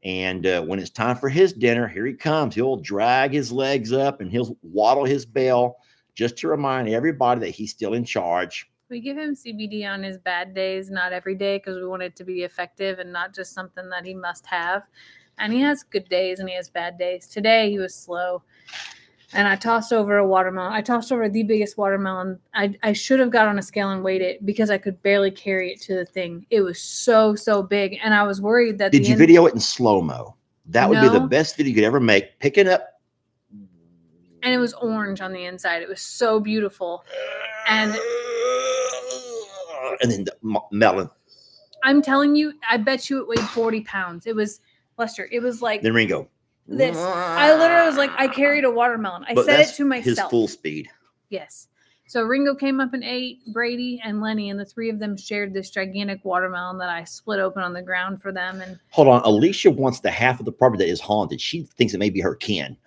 And when it's time for his dinner, here he comes. He'll drag his legs up and he'll waddle his bell just to remind everybody that he's still in charge. We give him CBD on his bad days, not every day, because we want it to be effective and not just something that he must have. And he has good days and he has bad days. Today he was slow. And I tossed over a watermelon. I tossed over the biggest watermelon. I should have got on a scale and weighed it because I could barely carry it to the thing. It was so big. And I was worried that Did you video it in slow-mo? That would be the best video you could ever make. Pick it up. And it was orange on the inside. It was so beautiful. And then the melon. I'm telling you, I bet you it weighed 40 pounds. It was, Lester, it was like. Then Ringo. This. I literally was like, I carried a watermelon. I said it to myself. His full speed. Yes. So Ringo came up and ate, Brady and Lenny, and the three of them shared this gigantic watermelon that I split open on the ground for them. And hold on, Alicia wants the half of the property that is haunted. She thinks it may be her kin.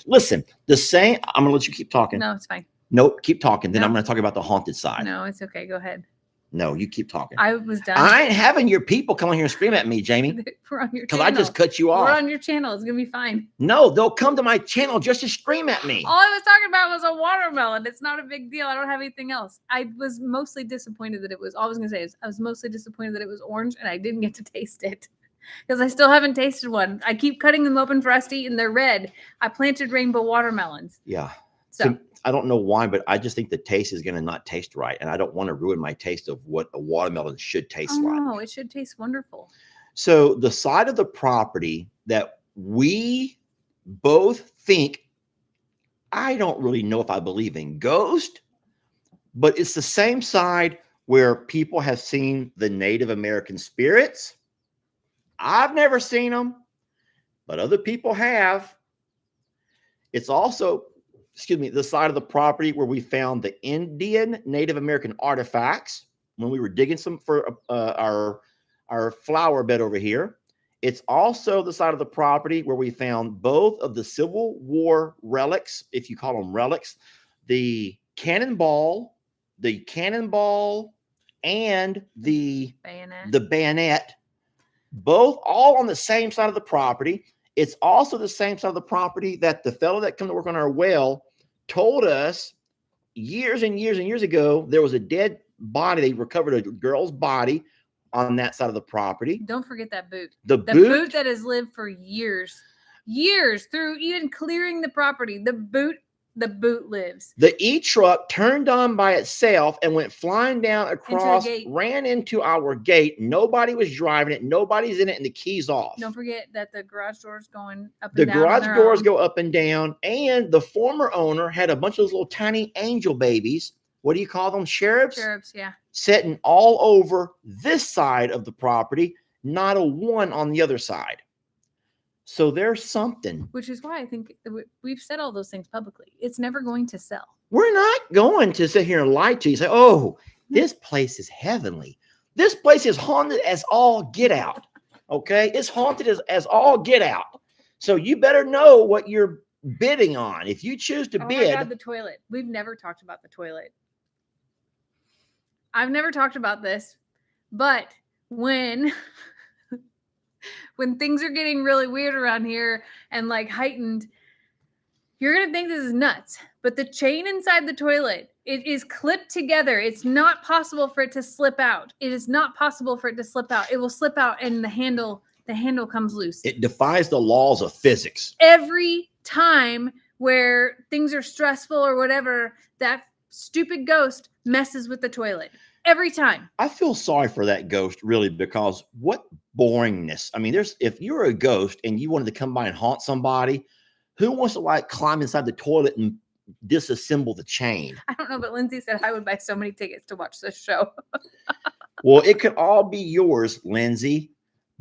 Listen, the same. I'm gonna let you keep talking. No, it's fine. Nope, keep talking. Then I'm gonna talk about the haunted side. No, it's okay. Go ahead. No, you keep talking. I was done. I ain't having your people come here and scream at me, Jamie. We're on your channel. Because I just cut you off. We're on your channel. It's going to be fine. No, they'll come to my channel just to scream at me. All I was talking about was a watermelon. It's not a big deal. I don't have anything else. I was mostly disappointed that it was, all I was going to say is I was mostly disappointed that it was orange and I didn't get to taste it. Because I still haven't tasted one. I keep cutting them open for us to eat and they're red. I planted rainbow watermelons. Yeah. So I don't know why, but I just think the taste is going to not taste right. And I don't want to ruin my taste of what a watermelon should taste like. Oh, it should taste wonderful. So the side of the property that we both think, I don't really know if I believe in ghosts, but it's the same side where people have seen the Native American spirits. I've never seen them, but other people have. It's also, the side of the property where we found the Indian Native American artifacts when we were digging some for our flower bed over here. It's also the side of the property where we found both of the Civil War relics, if you call them relics, the cannonball and the bayonet. both all on the same side of the property. It's also the same side of the property that the fellow that come to work on our well told us years and years and years ago there was a dead body. They recovered a girl's body on that side of the property. Don't forget that boot. The The boot, boot that has lived for years through even clearing the property. The boot lives. the E-truck turned on by itself and went flying down across, gate. ran into our gate. Nobody was driving it. Nobody's in it, and the key's off. Don't forget that the garage doors going up The and down. garage doors go up and down, and the former owner had a bunch of those little tiny angel babies. What do you call them? Cherubs? Cherubs, yeah. Sitting all over this side of the property, not a one on the other side. So there's something. Which is why I think we've said all those things publicly. It's never going to sell. We're not going to sit here and lie to you. Say, oh, this place is heavenly. This place is haunted as all get out. Okay? It's haunted as all get out. So you better know what you're bidding on. If you choose to bid. Oh my God, the toilet. We've never talked about the toilet. I've never talked about this, but when things are getting really weird around here and like heightened, you're going to think this is nuts. But the chain inside the toilet, it is clipped together. It's not possible for it to slip out. It is not possible for it to slip out. It will slip out and the handle comes loose. It defies the laws of physics. Every time where things are stressful or whatever, that stupid ghost messes with the toilet. Every time. I feel sorry for that ghost, really, because what boringness. I mean, if you're a ghost and you wanted to come by and haunt somebody, who wants to like climb inside the toilet and disassemble the chain? I don't know, but Lindsay said I would buy so many tickets to watch this show. Well, it could all be yours, Lindsay.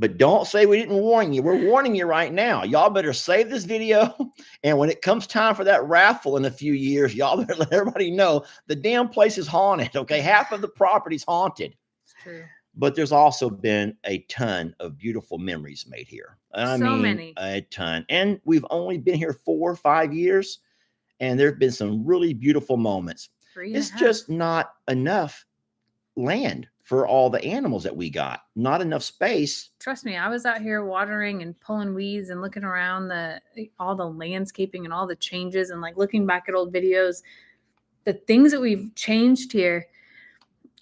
But don't say we didn't warn you. We're warning you right now. Y'all better save this video. And when it comes time for that raffle in a few years, y'all better let everybody know the damn place is haunted. Okay. Half of the property's haunted. It's true. But there's also been a ton of beautiful memories made here. I mean, many. A ton. And we've only been here 4 or 5 years. And there have been some really beautiful moments. It's just not enough land for all the animals that we got. Not enough space. Trust me, I was out here watering and pulling weeds and looking around all the landscaping and all the changes and like looking back at old videos. The things that we've changed here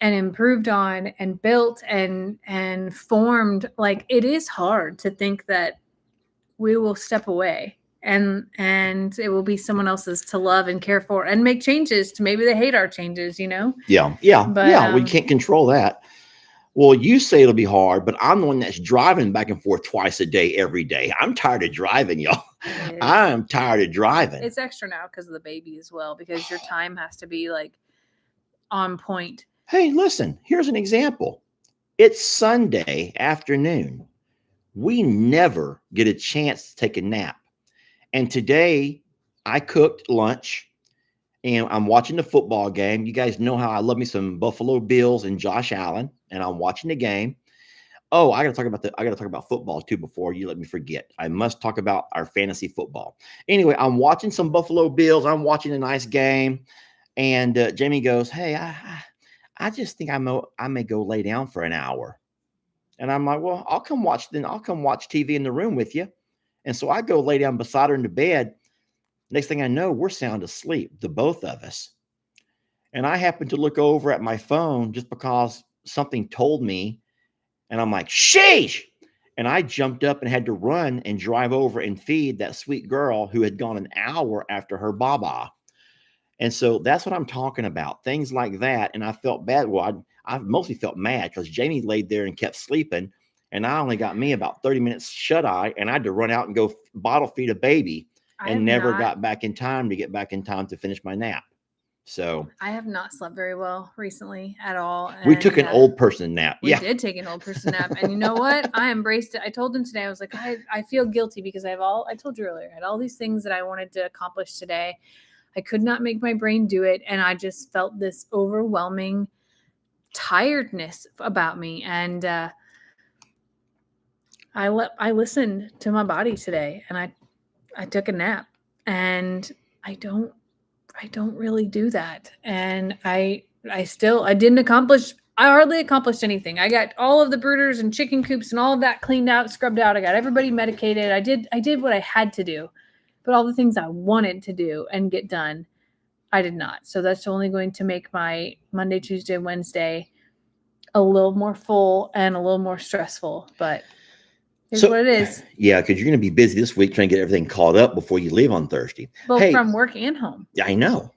and improved on and built and formed, like it is hard to think that we will step away and it will be someone else's to love and care for and make changes to maybe they hate our changes, you know? Yeah. But, we can't control that. Well, you say it'll be hard, but I'm the one that's driving back and forth twice a day, every day. I'm tired of driving, y'all. I'm tired of driving. It's extra now because of the baby as well, because your time has to be like on point. Hey, listen, here's an example. It's Sunday afternoon. We never get a chance to take a nap. And today I cooked lunch and I'm watching the football game. You guys know how I love me some Buffalo Bills and Josh Allen, and I'm watching the game. Oh, I got to talk about football too before you let me forget. I must talk about our fantasy football. Anyway, I'm watching some Buffalo Bills. I'm watching a nice game. And Jamie goes, "Hey, I just think I may go lay down for an hour." And I'm like, "Well, I'll come watch TV in the room with you." And so I go lay down beside her in the bed. Next thing I know, we're sound asleep, the both of us. And I happened to look over at my phone just because something told me. And I'm like, sheesh. And I jumped up and had to run and drive over and feed that sweet girl who had gone an hour after her baba. And so that's what I'm talking about. Things like that. And I felt bad. Well, I mostly felt mad because Jamie laid there and kept sleeping. And I only got me about 30 minutes shut eye. And I had to run out and go bottle feed a baby and never got back in time to finish my nap. So I have not slept very well recently at all. We took an old person nap. We did take an old person nap. And you know what? I embraced it. I told him today, I was like, I feel guilty because I told you earlier, I had all these things that I wanted to accomplish today. I could not make my brain do it. And I just felt this overwhelming tiredness about me. And I listened to my body today and I took a nap, and I don't really do that. And I didn't accomplish I hardly accomplished anything. I got all of the brooders and chicken coops and all of that cleaned out, scrubbed out. I got everybody medicated. I did what I had to do. But all the things I wanted to do and get done, I did not. So that's only going to make my Monday, Tuesday, Wednesday a little more full and a little more stressful. But here's what it is. Yeah, because you're going to be busy this week trying to get everything caught up before you leave on Thursday. Both from work and home. I know.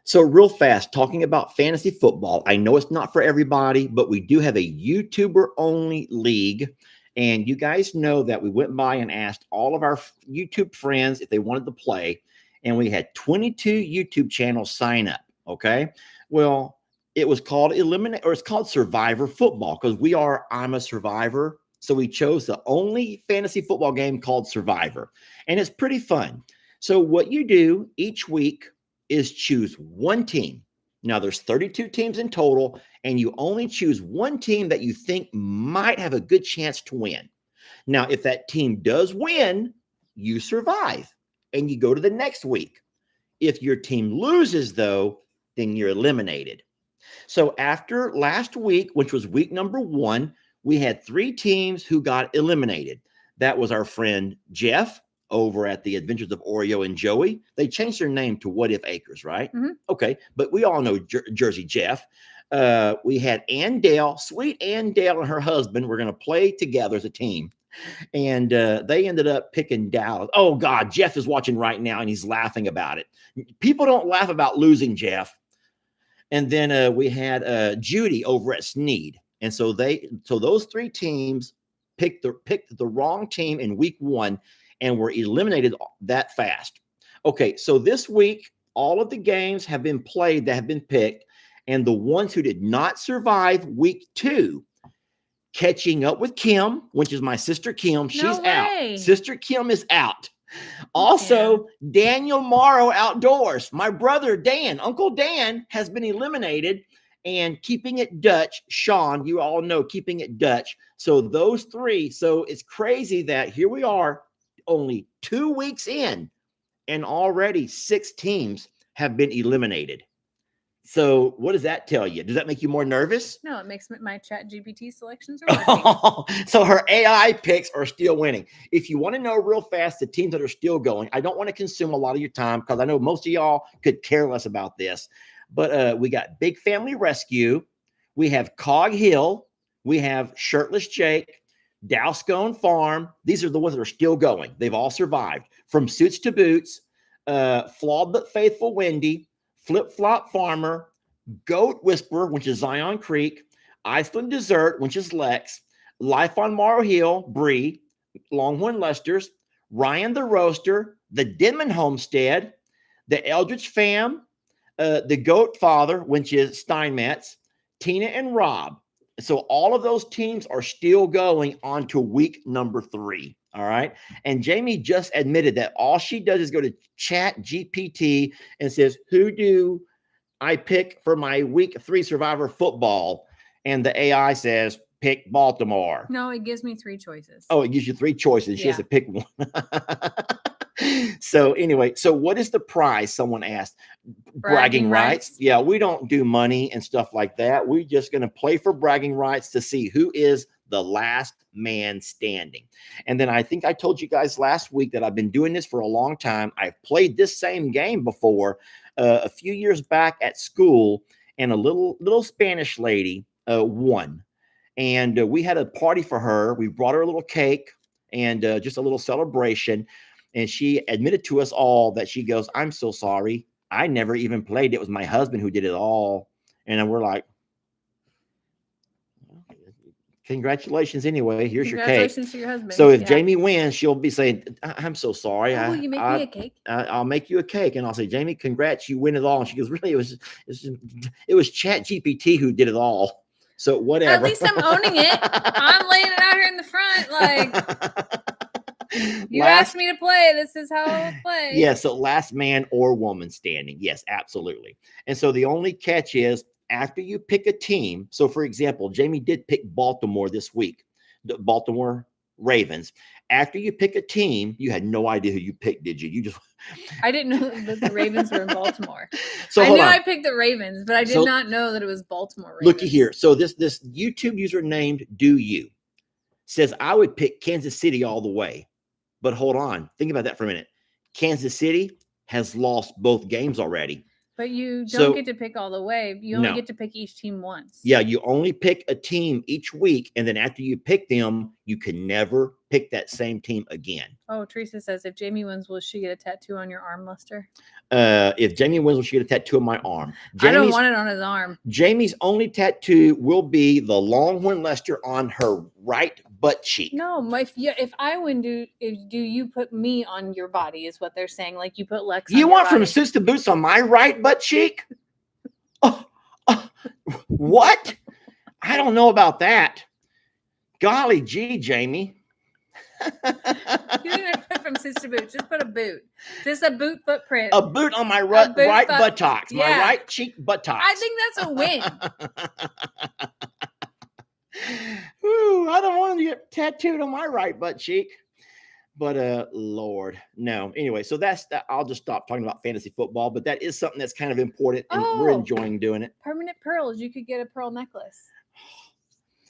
So real fast, talking about fantasy football, I know it's not for everybody, but we do have a YouTuber-only league. And you guys know that we went by and asked all of our YouTube friends if they wanted to play. And we had 22 YouTube channels sign up, okay? Well, it was called it's called Survivor Football because I'm a survivor. So we chose the only fantasy football game called Survivor. And it's pretty fun. So what you do each week is choose one team. Now there's 32 teams in total, and you only choose one team that you think might have a good chance to win. Now, if that team does win, you survive and you go to the next week. If your team loses, though, then you're eliminated. So after last week, which was week number 1, we had 3 teams who got eliminated. That was our friend Jeff over at the Adventures of Oreo and Joey. They changed their name to What If Acres, right? Mm-hmm. Okay, but we all know Jersey Jeff. We had Ann Dale, sweet Ann Dale and her husband were going to play together as a team. And they ended up picking Dallas. Oh, God, Jeff is watching right now, and he's laughing about it. People don't laugh about losing, Jeff. And then we had Judy over at Sneed. And so those 3 teams picked the wrong team in week 1 and were eliminated that fast. Okay, so this week, all of the games have been played that have been picked, and the ones who did not survive week 2, catching up with Kim, which is my sister Kim, she's out. Sister Kim is out. Also, Daniel Morrow outdoors. My brother Dan, Uncle Dan, has been eliminated. And Keeping It Dutch, Sean, you all know Keeping It Dutch. So those 3. So it's crazy that here we are, only 2 weeks in, and already 6 teams have been eliminated. So what does that tell you? Does that make you more nervous? No, it makes my chat GPT selections are working. So her AI picks are still winning. If you want to know real fast the teams that are still going, I don't want to consume a lot of your time because I know most of y'all could care less about this. But we got Big Family Rescue. We have Cog Hill. We have Shirtless Jake, Dowscone Farm. These are the ones that are still going. They've all survived. From Suits to Boots, Flawed But Faithful Wendy, Flip Flop Farmer, Goat Whisperer, which is Zion Creek, Iceland Dessert, which is Lex, Life on Morrow Hill, Bree, Longhorn Lester's, Ryan the Roaster, the Denman Homestead, the Eldridge Fam, the Goat Father, which is Steinmetz, Tina and Rob. So all of those teams are still going on to week number 3. All right. And Jamie just admitted that all she does is go to Chat GPT and says, who do I pick for my week 3 Survivor football? And the AI says, pick Baltimore. No, it gives me 3 choices. Oh, it gives you 3 choices. She has to pick one. So anyway, so what is the prize? Someone asked. Bragging rights. Yeah, we don't do money and stuff like that. We're just going to play for bragging rights to see who is the last man standing. And then I think I told you guys last week that I've been doing this for a long time. I've played this same game before a few years back at school, and a little Spanish lady won. And we had a party for her. We brought her a little cake and just a little celebration. And she admitted to us all that she goes, I'm so sorry. I never even played. It was my husband who did it all. And we're like, congratulations anyway. Here's your cake. Congratulations to your husband. So if Jamie wins, she'll be saying, I'm so sorry. Will you make me a cake? I'll make you a cake. And I'll say, Jamie, congrats. You win it all. And she goes, really? It was Chat GPT who did it all. So whatever. At least I'm owning it. I'm laying it out here in the front. Like, you asked me to play. This is how I'll play. Yeah, so last man or woman standing. Yes, absolutely. And so the only catch is after you pick a team. So, for example, Jamie did pick Baltimore this week. Baltimore Ravens. After you pick a team, you had no idea who you picked, did you? You just I didn't know that the Ravens were in Baltimore. So I hold knew on. I picked the Ravens, but I did not know that it was Baltimore Ravens. Looky here. So this YouTube user named Do You says I would pick Kansas City all the way. But hold on. Think about that for a minute. Kansas City has lost both games already. But you don't get to pick all the way. You only get to pick each team once. Yeah, you only pick a team each week. And then after you pick them, you can never pick that same team again. Oh, Teresa says, if Jamie wins, will she get a tattoo on your arm, Lester? If Jamie wins, will she get a tattoo on my arm? I don't want it on his arm. Jamie's only tattoo will be the Longhorn Lester on her right butt cheek. No, if I win, do you put me on your body? Is what they're saying. Like you put Lex. You want from Suits to Boots on my right butt cheek? What? I don't know about that. Golly gee, Jamie. You don't even put from Suits to Boots. Just put a boot. Just a boot footprint. A boot on my right buttocks. Yeah. My right cheek buttocks. I think that's a win. Ooh, I don't want to get tattooed on my right butt cheek. But Lord, no. Anyway, so that's that. I'll just stop talking about fantasy football, but that is something that's kind of important, and we're enjoying doing it. Permanent pearls. You could get a pearl necklace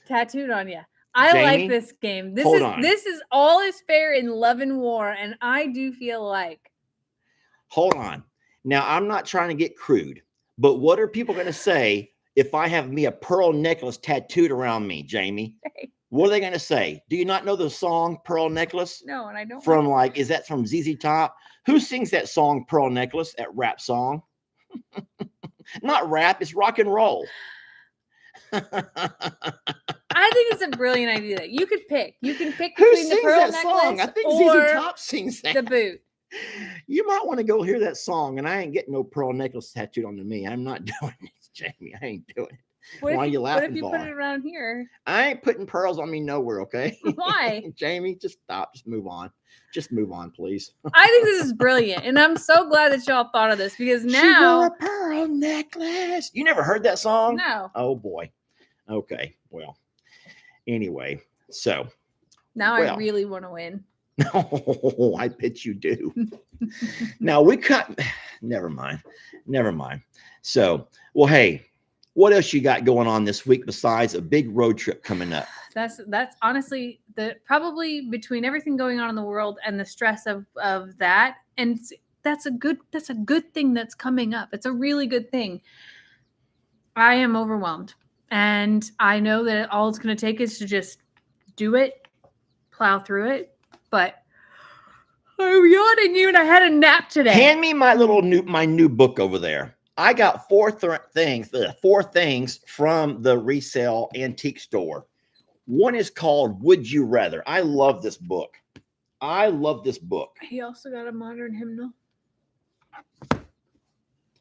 tattooed on you. I like this game. This is all is fair in love and war, and I do feel like. Hold on. Now, I'm not trying to get crude, but what are people going to say if I have me a pearl necklace tattooed around me, Jamie? Hey. What are they going to say? Do you not know the song Pearl Necklace? No, and I don't. From is that from ZZ Top? Who sings that song Pearl Necklace, that rap song? Not rap, it's rock and roll. I think it's a brilliant idea. You could pick. You can pick Who between the pearl necklace song? I think or ZZ Top sings that. The boot. You might want to go hear that song, and I ain't getting no pearl necklace tattooed onto me. I'm not doing it, Jamie. I ain't doing it. Why are you laughing? What if you put it around here? I ain't putting pearls on me nowhere, okay? Why? Jamie, just stop. Just move on. Just move on, please. I think this is brilliant, and I'm so glad that y'all thought of this because now she wore a pearl necklace. You never heard that song? No. Oh boy. Okay. Well. Anyway, so now I really want to win. No, I bet you do. Now we cut. Never mind. So, well, hey. What else you got going on this week besides a big road trip coming up? That's honestly probably between everything going on in the world and the stress of that, and that's a good thing that's coming up. It's a really good thing. I am overwhelmed, and I know that all it's going to take is to just do it, plow through it. But I'm yawning you, and I had a nap today. Hand me my new book over there. I got four things from the resale antique store. One is called Would You Rather. I love this book. He also got a modern hymnal.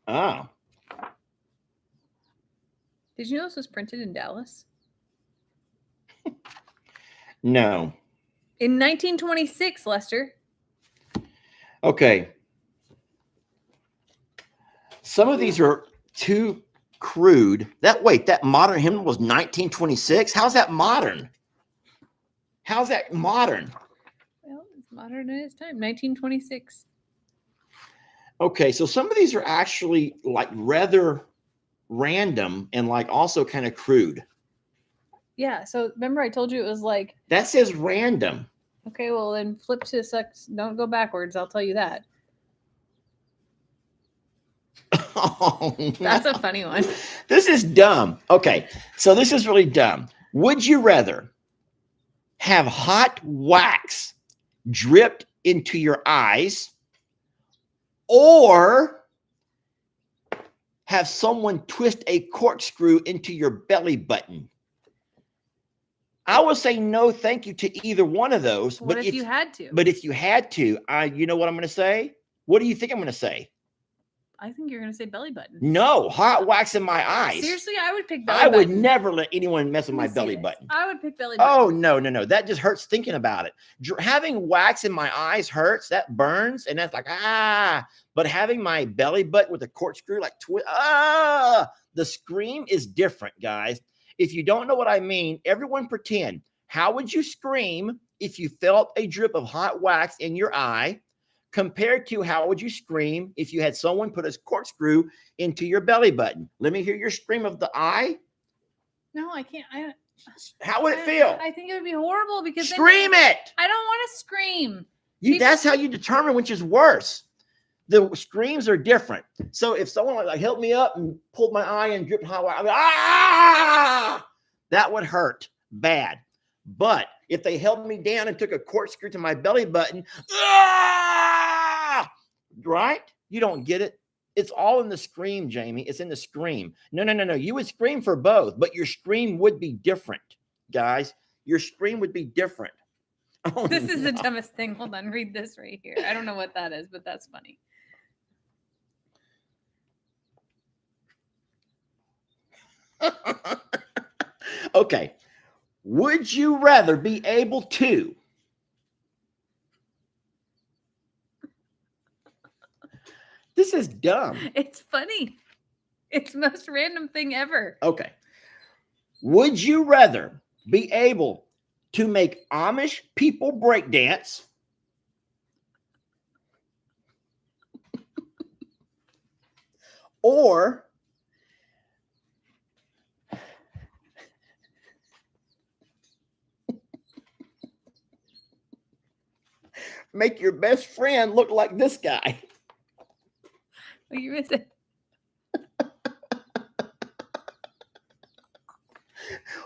Ah. Did you know this was printed in Dallas? No. In 1926, Lester. Okay. Some of these are too crude. That modern hymnal was 1926. How's that modern? Well, it's modern in its time, 1926. Okay, so some of these are actually like rather random and like also kind of crude. Yeah, so remember I told you it was like that says random. Okay, well then flip to sex. Don't go backwards. I'll tell you that. Oh, that's a funny one. This is dumb. Okay, so this is really dumb. Would you rather have hot wax dripped into your eyes or have someone twist a corkscrew into your belly button? I would say no thank you to either one of those. What if you had to? But if you had to, you know what I'm going to say? What do you think I'm going to say? I think you're going to say belly button. No, hot wax in my eyes. Seriously, I would pick belly button. I would never let anyone mess with my belly button. I would pick belly button. Oh, no. That just hurts thinking about it. Having wax in my eyes hurts. That burns. And that's like, But having my belly button with a corkscrew, like, the scream is different, guys. If you don't know what I mean, everyone pretend. How would you scream if you felt a drip of hot wax in your eye, compared to how would you scream if you had someone put a corkscrew into your belly button? Let me hear your scream of the eye. No, I can't. How would it feel? I think it would be horrible because Scream it. I don't want to scream. That's how you determine which is worse. The screams are different. So if someone like held me up and pulled my eye and dripped hot water, that would hurt bad. But if they held me down and took a corkscrew to my belly button, right? You don't get it. It's all in the scream, Jamie. It's in the scream. No. You would scream for both, but your scream would be different, guys. Your scream would be different. Oh, this is the dumbest thing. Hold on. Read this right here. I don't know what that is, but that's funny. Okay. Would you rather be able to This is dumb. It's funny. It's the most random thing ever. Okay. Would you rather be able to make Amish people break dance or make your best friend look like this guy? Oh, you missed it.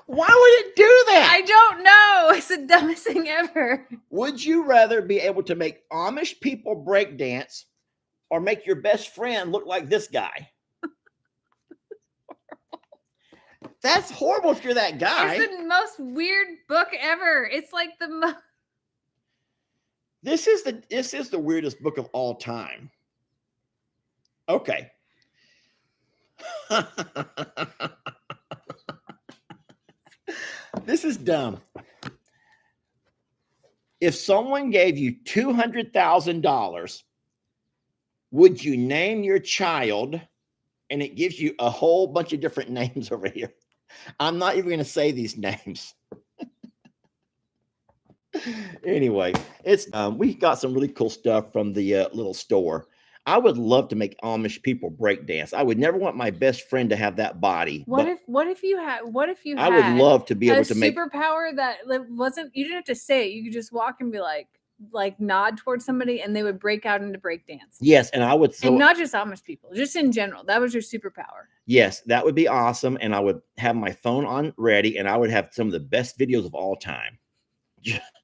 Why would it do that? I don't know. It's the dumbest thing ever. Would you rather be able to make Amish people break dance or make your best friend look like this guy? That's horrible if you're that guy. It's the most weird book ever. It's like the most. This is the weirdest book of all time. Okay. This is dumb. If someone gave you $200,000, would you name your child? And it gives you a whole bunch of different names over here. I'm not even going to say these names. Anyway, it's we got some really cool stuff from the little store. I would love to make Amish people break dance. I would never want my best friend to have that body. What if you had I would love to be able to make superpower that wasn't, you didn't have to say it. You could just walk and be like nod towards somebody and they would break out into break dance. Yes, and I would and not just Amish people, just in general. That was your superpower. Yes, that would be awesome. And I would have my phone on ready and I would have some of the best videos of all time.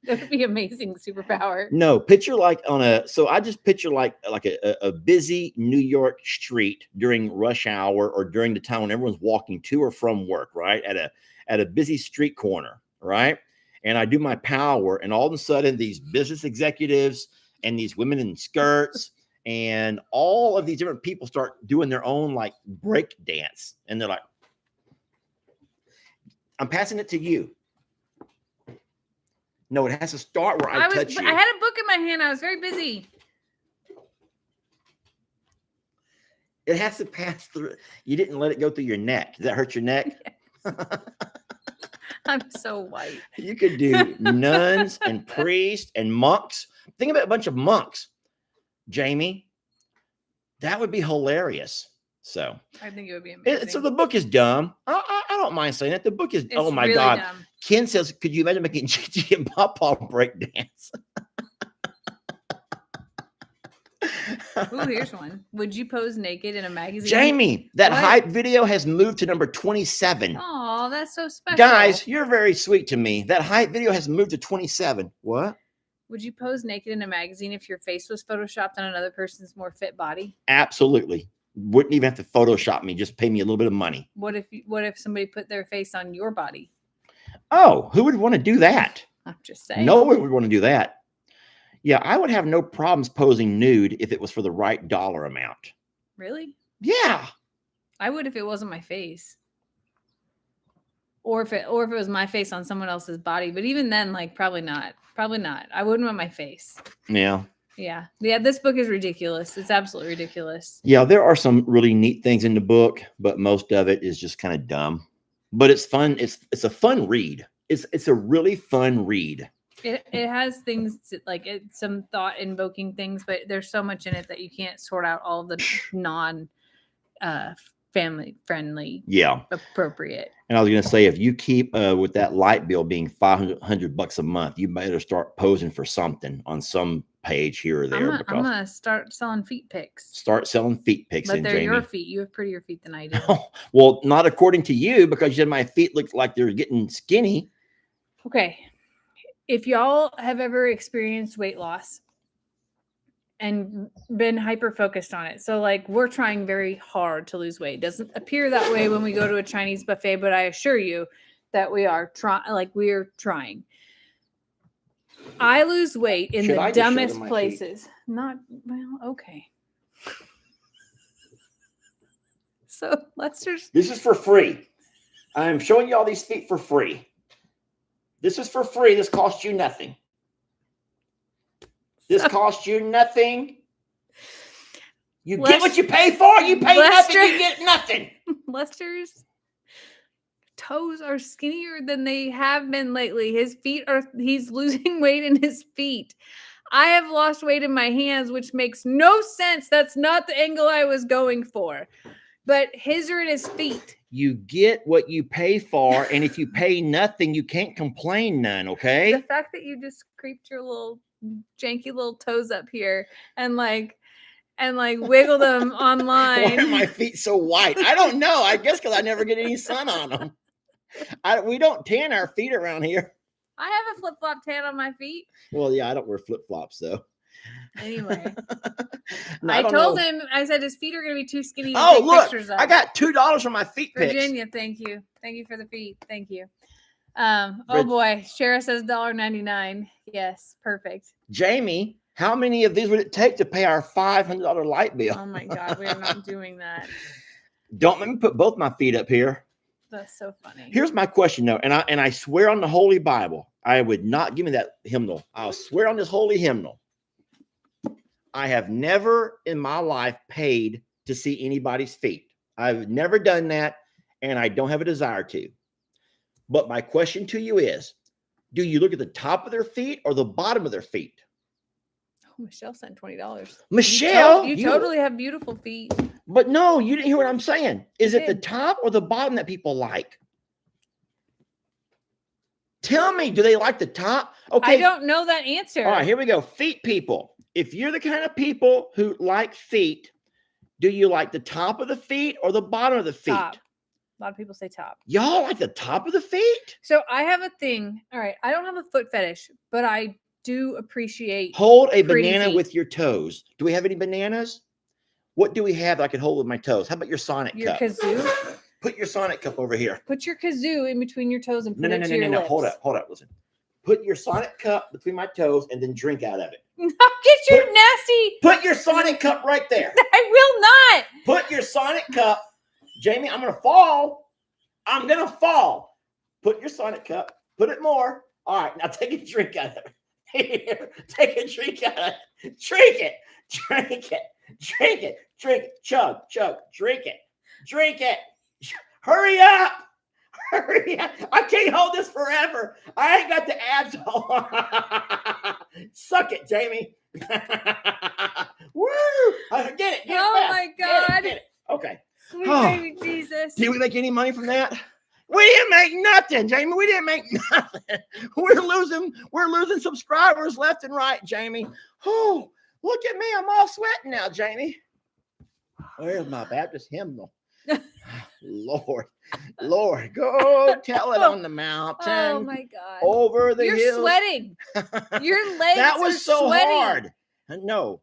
That would be amazing superpower. No, picture like so I just picture like a busy New York street during rush hour or during the time when everyone's walking to or from work, right? At a busy street corner, right? And I do my power, and all of a sudden these business executives and these women in skirts and all of these different people start doing their own like break dance. And they're like, I'm passing it to you. No, it has to start where I touch you. I had a book in my hand. I was very busy. It has to pass through. You didn't let it go through your neck. Does that hurt your neck? Yes. I'm so white. You could do nuns and priests and monks. Think about a bunch of monks, Jamie. That would be hilarious. So I think it would be amazing. So the book is dumb. I don't mind saying it. The book is, oh my really God. Dumb. Ken says, could you imagine making Gigi and Papa break dance? Ooh, here's one. Would you pose naked in a magazine? Jamie, that hype video has moved to number 27. Oh, that's so special. Guys, you're very sweet to me. That hype video has moved to 27. What? Would you pose naked in a magazine if your face was photoshopped on another person's more fit body? Absolutely. Wouldn't even have to Photoshop me. Just pay me a little bit of money. What if somebody put their face on your body? Oh, who would want to do that? I'm just saying. No one would want to do that. Yeah, I would have no problems posing nude if it was for the right dollar amount. Really? Yeah. I would if it wasn't my face. Or if it was my face on someone else's body. But even then, like, probably not. Probably not. I wouldn't want my face. Yeah. Yeah. Yeah. This book is ridiculous. It's absolutely ridiculous. Yeah, there are some really neat things in the book, but most of it is just kind of dumb. But it's fun. It's a fun read. It's a really fun read. It has things like it's some thought invoking things, but there's so much in it that you can't sort out all the non family friendly, Yeah. appropriate. And I was going to say, if you keep with that light bill being $500 a month, you better start posing for something on some page here or there. I'm gonna start selling feet pics. Start selling feet pics, but they're Jamie. your feet. You have prettier feet than I do. Well, not according to you, because you said my feet look like they're getting skinny. Okay. If y'all have ever experienced weight loss and been hyper focused on it, so like we're trying very hard to lose weight. It doesn't appear that way when we go to a Chinese buffet, but I assure you that we are trying. I lose weight in the dumbest places. Not well, okay. So Lester's. This is for free. I'm showing you all these feet for free. This is for free. This costs you nothing. This costs you nothing. You get what you pay for. You pay nothing. You get nothing. Lester's toes are skinnier than they have been lately. He's losing weight in his feet. I have lost weight in my hands, which makes no sense. That's not the angle I was going for. But his are in his feet. You get what you pay for, and if you pay nothing, you can't complain none, okay? The fact that you just creeped your little janky little toes up here and wiggle them online. Why are my feet so white? I don't know. I guess because I never get any sun on them. We don't tan our feet around here. I have a flip-flop tan on my feet. Well, yeah, I don't wear flip-flops, though. Anyway. No, I told him, I said his feet are going to be too skinny to take look, pictures of. I got $2 for my feet pics. Virginia, thank you. Thank you for the feet. Thank you. Oh boy, Shara says $1.99. Yes, perfect. Jamie, how many of these would it take to pay our $500 light bill? Oh my God, we're not doing that. Don't let me put both my feet up here. That's so funny. Here's my question though, and I swear on the Holy Bible, I would not give me that hymnal. I'll swear on this holy hymnal. I have never in my life paid to see anybody's feet. I've never done that, and I don't have a desire to. But my question to you is, do you look at the top of their feet or the bottom of their feet? Oh, Michelle sent $20. Michelle, you totally have beautiful feet. But no, you didn't hear what I'm saying. Is it the top or the bottom that people like? Tell me, do they like the top? Okay. I don't know that answer. All right, here we go. Feet people. If you're the kind of people who like feet, do you like the top of the feet or the bottom of the feet? Top. A lot of people say top. Y'all like the top of the feet? So I have a thing. All right. I don't have a foot fetish, but I do appreciate. Hold a banana feet. with your toes. Do we have any bananas? What do we have that I could hold with my toes? How about your Sonic cup? Your kazoo? Put your Sonic cup over here. Put your kazoo in between your toes and put it to your lips. Hold up. Listen. Put your Sonic cup between my toes and then drink out of it. Get your nasty. Put your Sonic cup right there. I will not. Put your Sonic cup. Jamie, I'm going to fall. Put your Sonic cup. Put it more. All right. Now take a drink out of it. Here, take a drink out of it. Drink it. Chug. Drink it. Hurry up. I can't hold this forever. I ain't got the abs. Suck it, Jamie. Woo! Get it. Oh my God. Get it. Okay. Sweet baby Jesus. Did we make any money from that? We didn't make nothing, Jamie. We didn't make nothing. We're losing subscribers left and right, Jamie. Oh, look at me. I'm all sweating now, Jamie. Where's my Baptist hymnal? Lord, go tell it on the mountain. Oh my God. Over the hills. You're sweating. Your legs that was are so sweating. hard. No,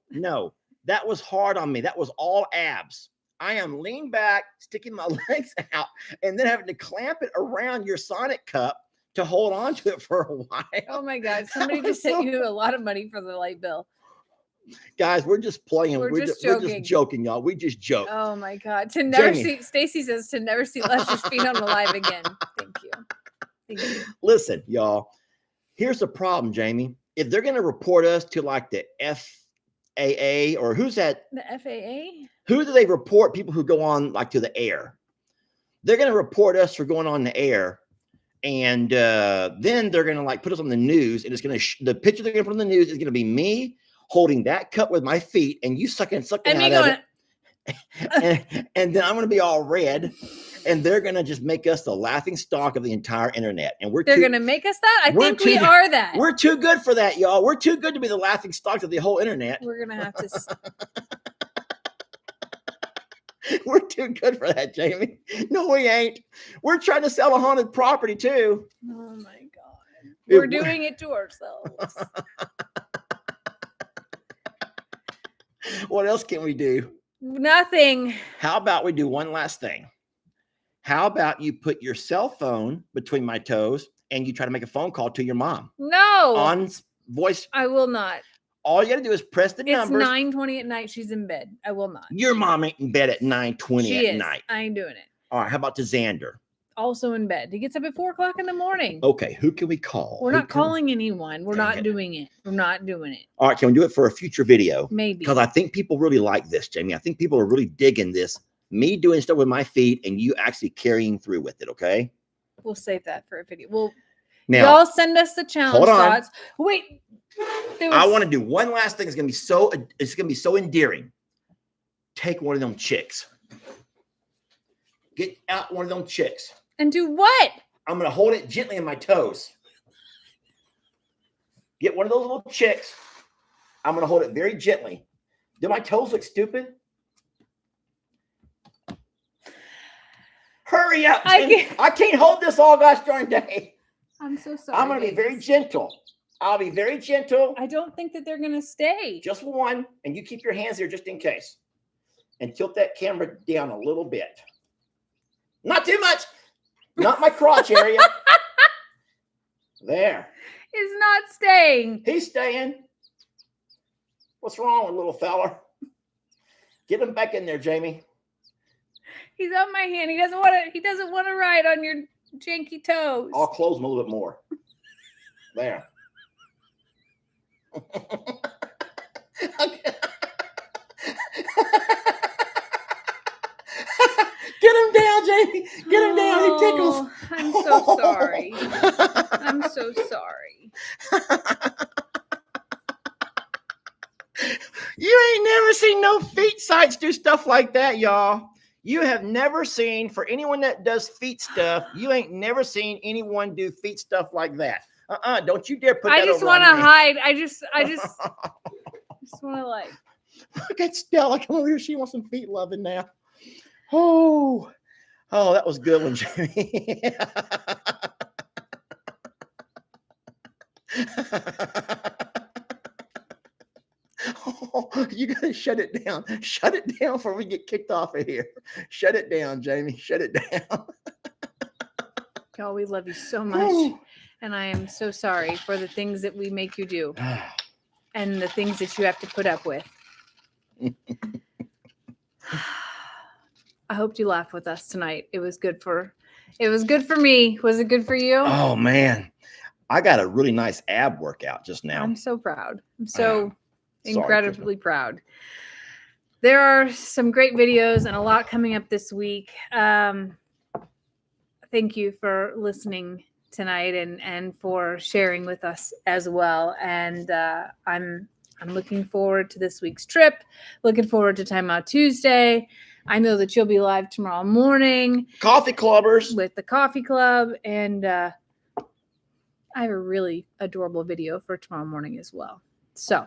that was hard on me. That was all abs. I am leaning back, sticking my legs out, and then having to clamp it around your Sonic cup to hold on to it for a while. Oh my God. Somebody just sent you a lot of money for the light bill. Guys, we're just playing. We're just joking, y'all. We just joke. Oh my God. Stacy says to never see Lester's feet on the live again. Thank you. Listen, y'all. Here's the problem, Jamie. If they're going to report us to like the FAA or who's that? The FAA? Who do they report people who go on like to the air? They're going to report us for going on the air. And then they're gonna like put us on the news, and it's gonna the picture they're gonna put on the news is gonna be me holding that cup with my feet, and you sucking And out me of going, it, and then I'm gonna be all red, and they're gonna just make us the laughing stock of the entire internet, and they're gonna make us that? I think we are that. We're too good for that, y'all. We're too good to be the laughing stock of the whole internet. We're gonna have to. We're too good for that, Jamie. No, we ain't. We're trying to sell a haunted property too. Oh my God. We're doing it to ourselves. What else can we do? Nothing. How about we do one last thing? How about you put your cell phone between my toes and you try to make a phone call to your mom? No. On voice. I will not. All you got to do is press the numbers. It's 9:20 at night. She's in bed. I will not. Your mom ain't in bed at 9:20 at night. I ain't doing it. All right. How about to Xander? Also in bed. He gets up at 4 o'clock in the morning. Okay. Who can we call? We're not calling anyone. We're not doing it. We're not doing it. All right. Can we do it for a future video? Maybe. Because I think people really like this, Jamie. I think people are really digging this. Me doing stuff with my feet and you actually carrying through with it. Okay. We'll save that for a video. Now, y'all send us the challenge thoughts. Wait. I want to do one last thing. It's gonna be so endearing. Take one of them chicks. Get out one of them chicks. And do what? I'm gonna hold it gently in my toes. Get one of those little chicks. I'm gonna hold it very gently. Do my toes look stupid? Hurry up. I can't hold this all gosh darn day. I'm so sorry. I'm gonna be very gentle. I'll be very gentle. I don't think that they're going to stay. Just one. And you keep your hands here just in case. And tilt that camera down a little bit. Not too much. Not my crotch area. There. He's not staying. He's staying. What's wrong with little fella? Get him back in there, Jamie. He's on my hand. He doesn't want to ride on your janky toes. I'll close him a little bit more. There. Okay. Get him down, Jamie. Get him down. He tickles. I'm so sorry. I'm so sorry. You ain't never seen no feet sites do stuff like that, y'all. You have never seen, for anyone that does feet stuff, you ain't never seen anyone do feet stuff like that. Don't you dare put that over on me. I just want to hide. I just want to like. Look at Stella. Come over here. She wants some feet loving now. Oh, that was good one, Jamie. Oh, you got to shut it down. Shut it down before we get kicked off of here. Shut it down, Jamie. Shut it down. Y'all, we love you so much. And I am so sorry for the things that we make you do and the things that you have to put up with. I hope you laughed with us tonight. It was good for me. Was it good for you? Oh man. I got a really nice ab workout just now. I'm so proud. I'm so incredibly proud. There are some great videos and a lot coming up this week. Thank you for listening tonight and for sharing with us as well. And I'm looking forward to this week's trip. Looking forward to Time Out Tuesday. I know that you'll be live tomorrow morning. Coffee clubbers. With the coffee club. And I have a really adorable video for tomorrow morning as well. So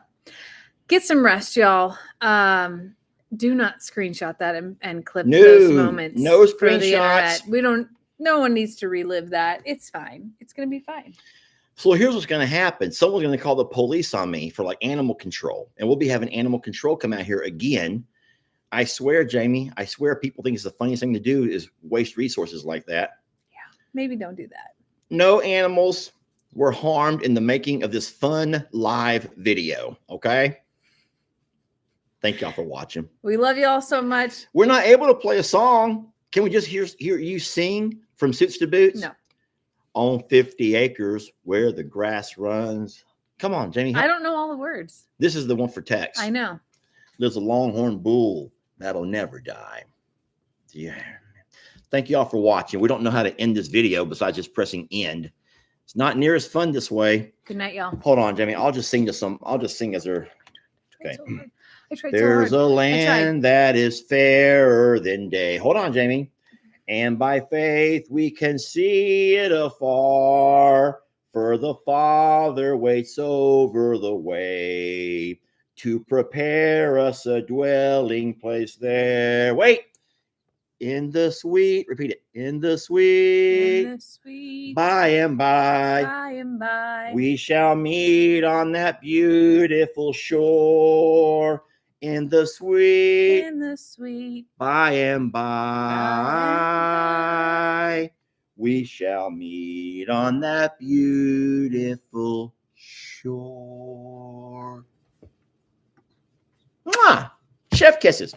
get some rest, y'all. Do not screenshot that and clip those moments. No screenshots. No one needs to relive that. It's fine. It's going to be fine. So here's what's going to happen. Someone's going to call the police on me for like animal control. And we'll be having animal control come out here again. I swear, Jamie, I swear people think it's the funniest thing to do is waste resources like that. Yeah, maybe don't do that. No animals were harmed in the making of this fun live video. Okay. Thank y'all for watching. We love you all so much. We're not able to play a song. Can we just hear you sing from Suits to Boots? No. On 50 acres where the grass runs. Come on, Jamie. I don't know all the words. This is the one for text. I know. There's a longhorn bull that'll never die. Yeah. Thank you all for watching. We don't know how to end this video besides just pressing end. It's not near as fun this way. Good night, y'all. Hold on, Jamie. I'll just sing as they're okay. I tried There's so hard. a land that is fairer than day. Hold on, Jamie. And by faith we can see it afar, for the Father waits over the way to prepare us a dwelling place there. Wait. In the sweet, repeat it. In the sweet, by and by, we shall meet on that beautiful shore. In the sweet, by and by, we shall meet on that beautiful shore. Mwah! Chef kisses.